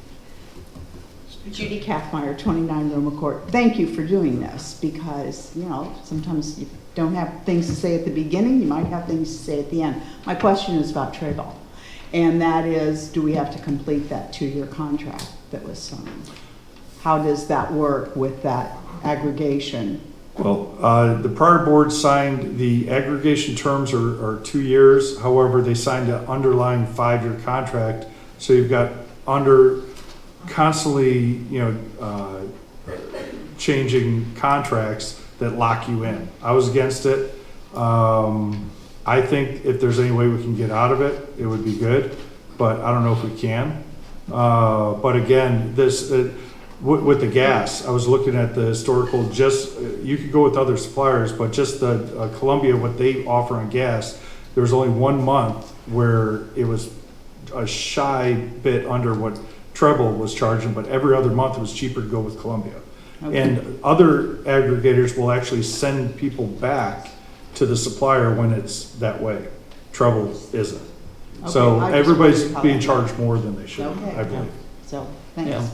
Judy Kaffmeyer, 29 Roma Court. Thank you for doing this because, you know, sometimes you don't have things to say at the beginning, you might have things to say at the end. My question is about Trayball, and that is, do we have to complete that 2-year contract that was signed? How does that work with that aggregation? Well, the prior board signed the aggregation terms are 2 years. However, they signed an underlying 5-year contract. So you've got constantly, changing contracts that lock you in. I was against it. I think if there's any way we can get out of it, it would be good, but I don't know if we can. But again, with the gas, I was looking at the historical, you could go with other suppliers, but just the Columbia, what they offer on gas, there was only 1 month where it was a shy bit under what Treble was charging, but every other month it was cheaper to go with Columbia. Okay. And other aggregators will actually send people back to the supplier when it's that way. Treble isn't. Okay, So I just everybody's wondered how being that charged more than they should, Okay. I believe. So, thanks. Yeah.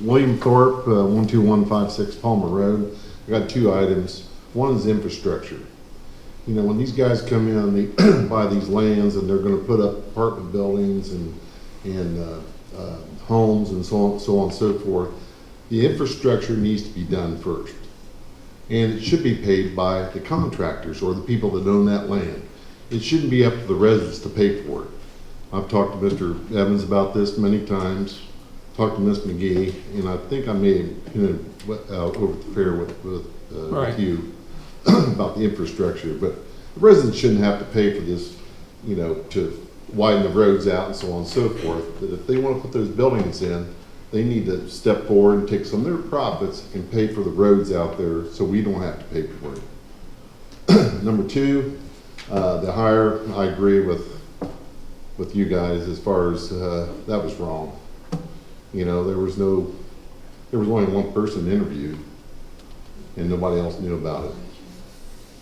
William Thorpe, 12156 Palmer Road. I got 2 items. One is infrastructure. You know, when these guys come in, they buy these lands and they're gonna put up apartment buildings and homes and so on and so forth. The infrastructure needs to be done first. And it should be paid by the contractors or the people that own that land. It shouldn't be up to the residents to pay for it. I've talked to Mr. Evans about this many times, talked to Ms. McGee, and I think I may have over the fair with Right. you about the infrastructure, but the residents shouldn't have to pay for this, to widen the roads out and so on and so forth. But if they want to put those buildings in, they need to step forward and take some of their profits and pay for the roads out there so we don't have to pay for it. Number 2, the hire, I agree with you guys as far as that was wrong. There was only one person interviewed and nobody else knew about it.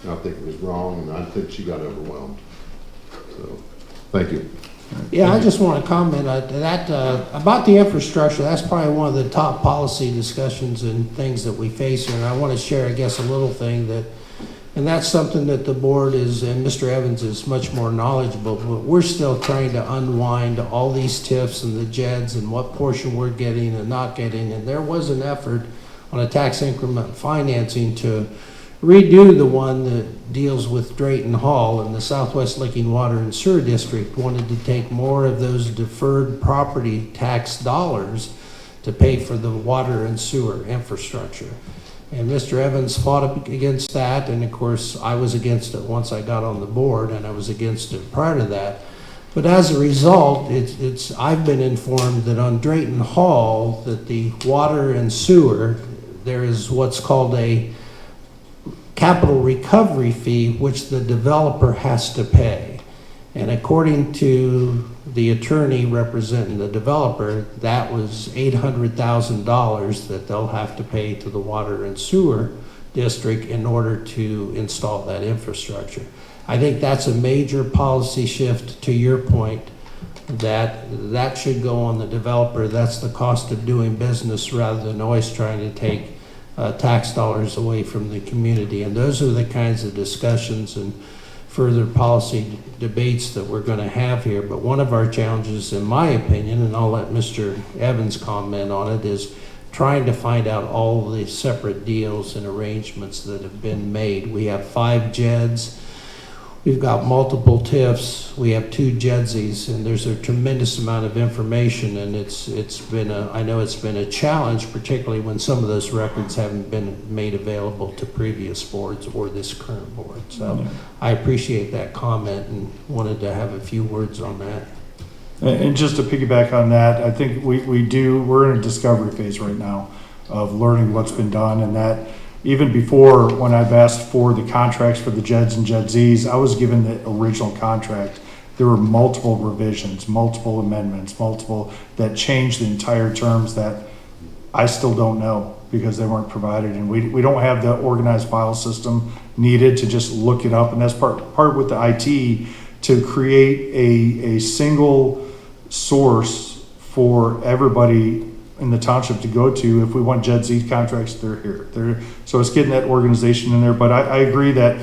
And I think it was wrong, and I think she got overwhelmed. So, thank you. Yeah, I just want to comment on that, about the infrastructure. That's probably one of the top policy discussions and things that we face here. And I want to share, I guess, a little thing and that's something that the board is, and Mr. Evans is much more knowledgeable, but we're still trying to unwind all these TIFs and the JEDs and what portion we're getting and not getting. And there was an effort on a tax increment financing to redo the one that deals with Drayton Hall, and the Southwest Licking Water and Sewer District wanted to take more of those deferred property tax dollars to pay for the water and sewer infrastructure. And Mr. Evans fought against that, and of course I was against it once I got on the board, and I was against it prior to that. But as a result, I've been informed that on Drayton Hall, that the water and sewer, there is what's called a capital recovery fee, which the developer has to pay. And according to the attorney representing the developer, that was $800,000 that they'll have to pay to the water and sewer district in order to install that infrastructure. I think that's a major policy shift, to your point, that should go on the developer. That's the cost of doing business rather than always trying to take tax dollars away from the community. And those are the kinds of discussions and further policy debates that we're going to have here. But one of our challenges, in my opinion, and I'll let Mr. Evans comment on it, is trying to find out all the separate deals and arrangements that have been made. We have 5 JEDs. We've got multiple TIFs. We have 2 JEDSIs, and there's a tremendous amount of information, and I know it's been a challenge, particularly when some of those records haven't been made available to previous boards or this current board. So I appreciate that comment and wanted to have a few words on that. And just to piggyback on that, I think we're in a discovery phase right now of learning what's been done, and that even before, when I've asked for the contracts for the JEDs and JEDZs, I was given the original contract. There were multiple revisions, multiple amendments, multiple that changed the entire terms that I still don't know because they weren't provided. And we don't have the organized file system needed to just look it up. And that's part with the IT to create a single source for everybody in the township to go to. If we want JEDZ contracts, they're here. So it's getting that organization in there. But I agree that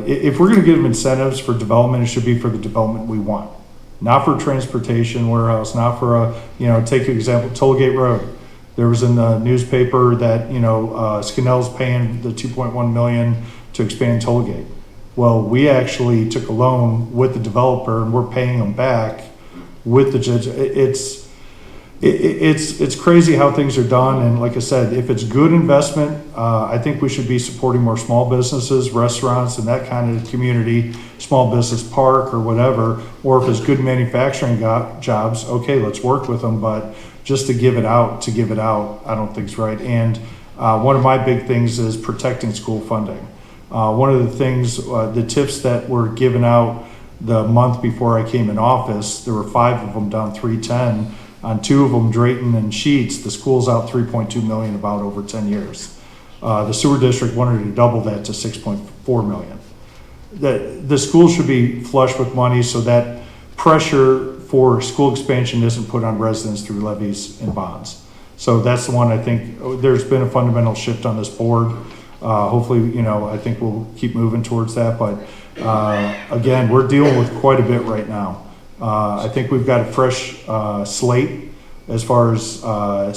if we're going to give them incentives for development, it should be for the development we want, not for transportation warehouse, not for take an example, Tollgate Road. There was in the newspaper that Skinnell's paying the $2.1 million to expand Tollgate. Well, we actually took a loan with the developer and we're paying them back with the judge. It's crazy how things are done. And like I said, if it's good investment, I think we should be supporting more small businesses, restaurants, and that kind of community, small business park or whatever. Or if it's good manufacturing jobs, okay, let's work with them. But just to give it out, I don't think is right. And one of my big things is protecting school funding. One of the things, the tips that were given out the month before I came in office, there were 5 of them down 310. On 2 of them, Drayton and Sheets, the school's out $3.2 million about over 10 years. The sewer district wanted to double that to $6.4 million. The school should be flush with money so that pressure for school expansion isn't put on residents through levies and bonds. So that's the one I think there's been a fundamental shift on this board. Hopefully, I think we'll keep moving towards that. But again, we're dealing with quite a bit right now. I think we've got a fresh slate as far as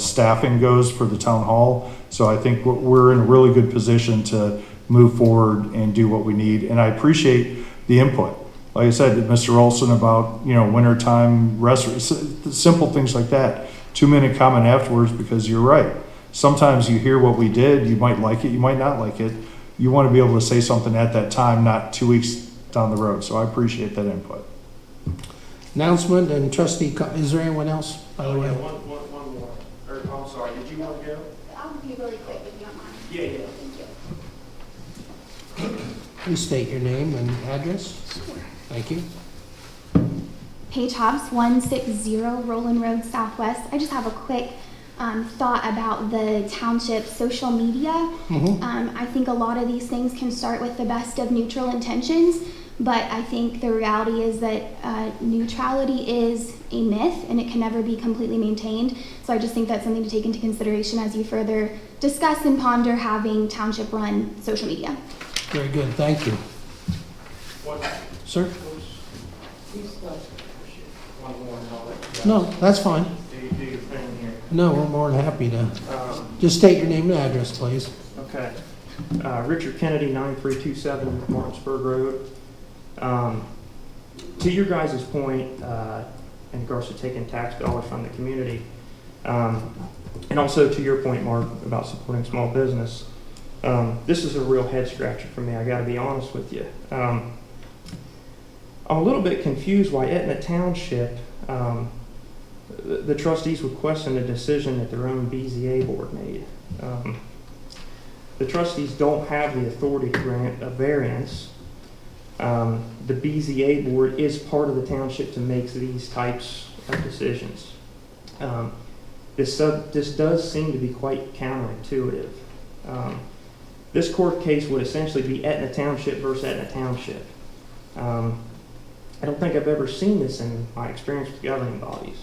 staffing goes for the town hall. So I think we're in a really good position to move forward and do what we need. And I appreciate the input. Like I said, Mr. Olson about, wintertime restaurants, simple things like that. 2-minute comment afterwards, because you're right. Sometimes you hear what we did, you might like it, you might not like it. You want to be able to say something at that time, not 2 weeks down the road. So I appreciate that input. Announcement and trustee, is there anyone else, by the way? One more. I'm sorry, did you want to go? I'll be really quick if you don't mind. Yeah. Thank you. Please state your name and address. Thank you. Paige Hobbs, 160 Roland Road Southwest. I just have a quick thought about the township social media. I think a lot of these things can start with the best of neutral intentions, but I think the reality is that neutrality is a myth and it can never be completely maintained. So I just think that's something to take into consideration as you further discuss and ponder having township run social media. Very good, thank you. Sir? No, that's fine. Do your thing here. No, we're more than happy to. Just state your name and address, please. Okay. Richard Kennedy, 9327 Martinsburg Road. To your guys' point, in regards to taking tax dollars from the community, and also to your point, Mark, about supporting small business, this is a real head scratcher for me. I got to be honest with you. I'm a little bit confused why Etna Township, the trustees would question a decision that their own BZA board made. The trustees don't have the authority to grant a variance. The BZA board is part of the township to make these types of decisions. This does seem to be quite counterintuitive. This court case would essentially be Etna Township versus Etna Township. I don't think I've ever seen this in my experience with governing bodies.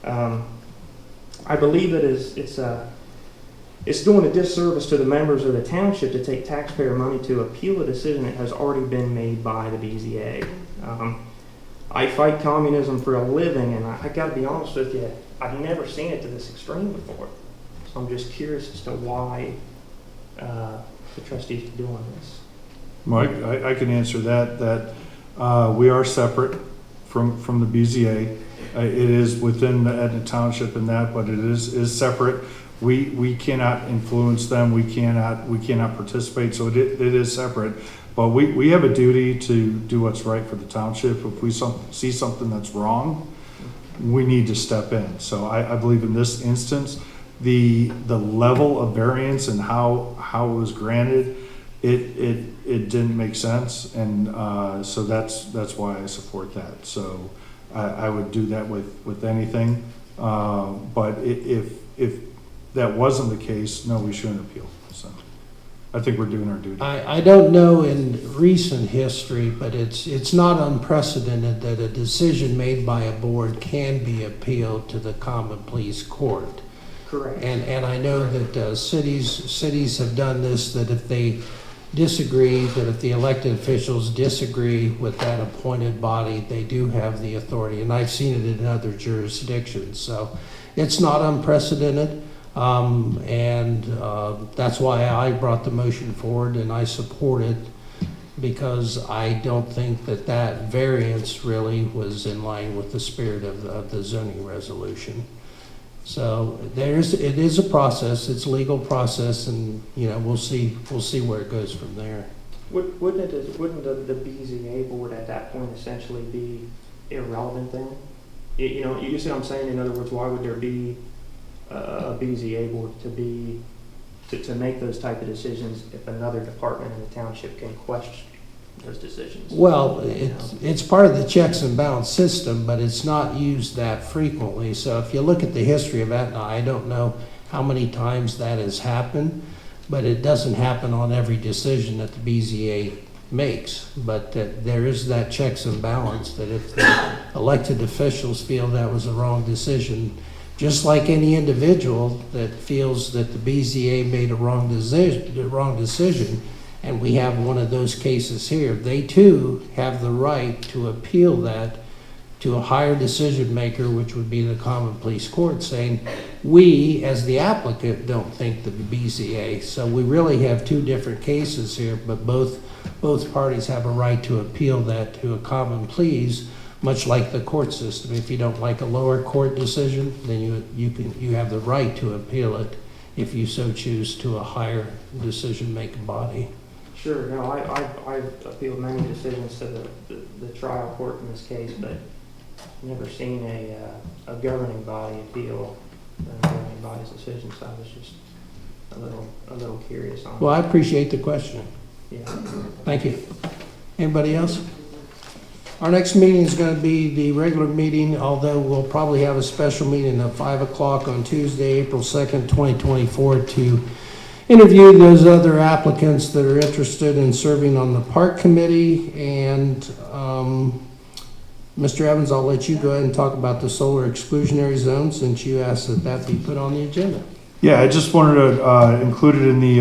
I believe that it's doing a disservice to the members of the township to take taxpayer money to appeal a decision that has already been made by the BZA. I fight communism for a living, and I got to be honest with you, I've never seen it to this extreme before. So I'm just curious as to why the trustees are doing this. Mike, I can answer that we are separate from the BZA. It is within the Etna Township and that, but it is separate. We cannot influence them. We cannot participate. So it is separate. But we have a duty to do what's right for the township. If we see something that's wrong, we need to step in. So I believe in this instance, the level of variance and how it was granted, it didn't make sense, and so that's why I support that. So I would do that with anything, but if that wasn't the case, no, we shouldn't appeal. So I think we're doing our duty. I don't know in recent history, but it's not unprecedented that a decision made by a board can be appealed to the common pleas court. Correct. And I know that cities have done this, that if they disagree, that if the elected officials disagree with that appointed body, they do have the authority. And I've seen it in other jurisdictions. So it's not unprecedented. That's why I brought the motion forward, and I support it, because I don't think that variance really was in line with the spirit of the zoning resolution. So it is a process, it's a legal process, and we'll see where it goes from there. Wouldn't the BZA board at that point essentially be irrelevant then? You see what I'm saying? In other words, why would there be a BZA board to make those type of decisions if another department in the township can question those decisions? Well, it's part of the checks and balance system, but it's not used that frequently. So if you look at the history of Etna, I don't know how many times that has happened, but it doesn't happen on every decision that the BZA makes. But there is that checks and balance, that if the elected officials feel that was a wrong decision, just like any individual that feels that the BZA made a wrong decision, and we have one of those cases here, they too have the right to appeal that to a higher decision maker, which would be the common pleas court, saying, we as the applicant don't think that the BZA. So we really have two different cases here, but both parties have a right to appeal that to a common pleas, much like the court system. If you don't like a lower court decision, then you have the right to appeal it, if you so choose, to a higher decision making body. Sure. No, I've appealed many decisions to the trial court in this case, but never seen a governing body appeal a governing body's decision. So I was just a little curious on. Well, I appreciate the question. Yeah. Thank you. Anybody else? Our next meeting is going to be the regular meeting, although we'll probably have a special meeting at 5 o'clock on Tuesday, April 2nd, 2024, to interview those other applicants that are interested in serving on the park committee. And Mr. Evans, I'll let you go ahead and talk about the solar exclusionary zone, since you asked that be put on the agenda. Yeah, I just wanted to include it in the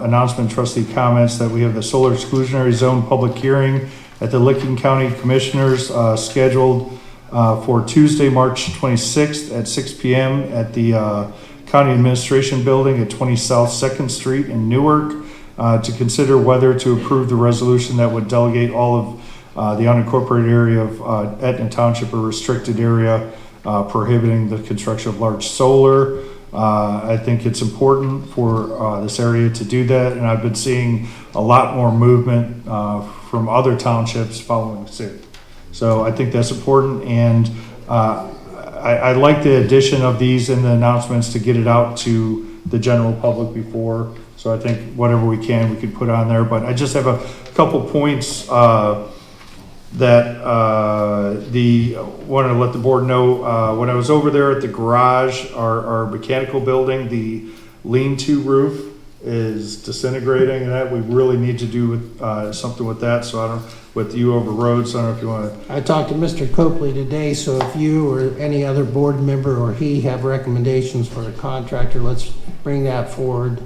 announcement trustee comments that we have the solar exclusionary zone public hearing at the Licking County Commissioners scheduled for Tuesday, March 26th at 6 p.m. at the County Administration Building at 20 South 2nd Street in Newark, to consider whether to approve the resolution that would delegate all of the unincorporated area of Etna Township, a restricted area prohibiting the construction of large solar. I think it's important for this area to do that, and I've been seeing a lot more movement from other townships following suit. So I think that's important, and I like the addition of these in the announcements to get it out to the general public before. So I think whatever we can put on there. But I just have a couple points that wanted to let the board know. When I was over there at the garage, our mechanical building, the lean-to roof is disintegrating, and that we really need to do with, something with that. So I don't, with you over roads, I don't know if you want to. I talked to Mr. Copley today, so if you or any other board member or he have recommendations for a contractor, let's bring that forward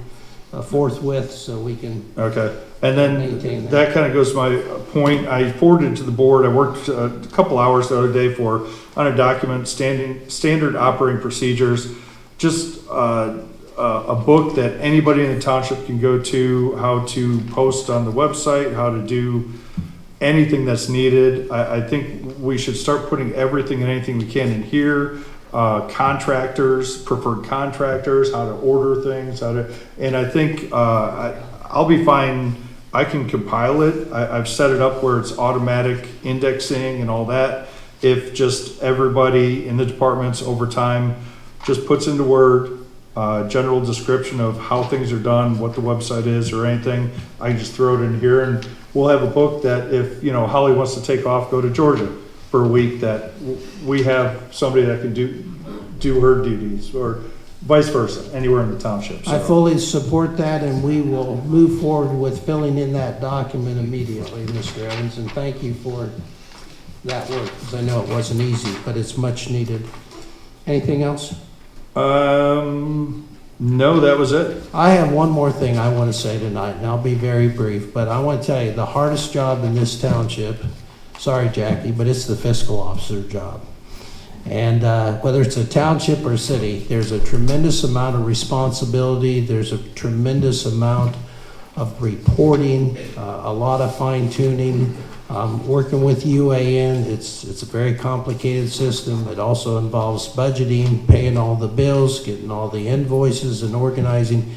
forthwith so we can Okay. And then maintain that kind of goes to my point. I forwarded to the board. I worked a couple hours the other day on a document, standard operating procedures, just a book that anybody in the township can go to, how to post on the website, how to do anything that's needed. I think we should start putting everything and anything we can in here. Contractors, preferred contractors, how to order things, and I think I'll be fine. I can compile it. I've set it up where it's automatic indexing and all that. If just everybody in the departments over time just puts into Word general description of how things are done, what the website is or anything, I just throw it in here and we'll have a book that if, Holly wants to take off, go to Georgia for a week, that we have somebody that can do her duties, or vice versa, anywhere in the township. So. I fully support that, and we will move forward with filling in that document immediately, Mr. Evans, and thank you for that work, because I know it wasn't easy, but it's much needed. Anything else? No, that was it. I have one more thing I want to say tonight, and I'll be very brief, but I want to tell you, the hardest job in this township, sorry, Jackie, but it's the fiscal officer job. And whether it's a township or a city, there's a tremendous amount of responsibility. There's a tremendous amount of reporting, a lot of fine tuning. Working with UAN, it's a very complicated system. It also involves budgeting, paying all the bills, getting all the invoices and organizing.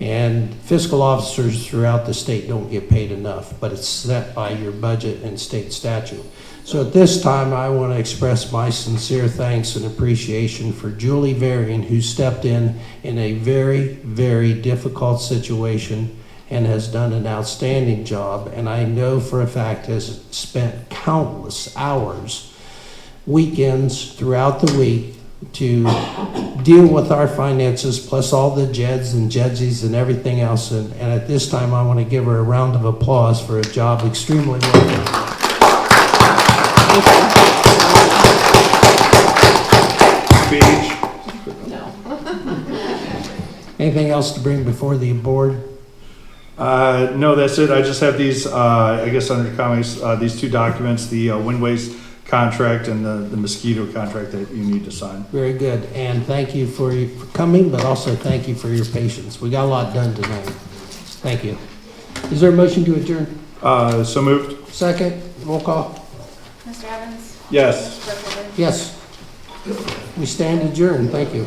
And fiscal officers throughout the state don't get paid enough, but it's set by your budget and state statute. So at this time, I want to express my sincere thanks and appreciation for Julie Varian, who stepped in a very, very difficult situation and has done an outstanding job. And I know for a fact has spent countless hours, weekends throughout the week, to deal with our finances, plus all the JEDs and JEDSIs and everything else. And at this time, I want to give her a round of applause for a job extremely well done. Anything else to bring before the board? No, that's it. I just have these, I guess under comments, these two documents, the wind waste contract and the mosquito contract that you need to sign. Very good. And thank you for coming, but also thank you for your patience. We got a lot done tonight. Thank you. Is there a motion to adjourn? So moved. Second, roll call. Mr. Evans? Yes. Mr. Burkholder? Yes. We stand adjourned. Thank you.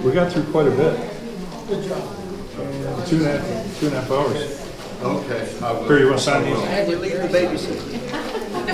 We got through quite a bit. Good job. 2.5 hours. Okay. Here, you want to sign these? I had to leave the babysitter.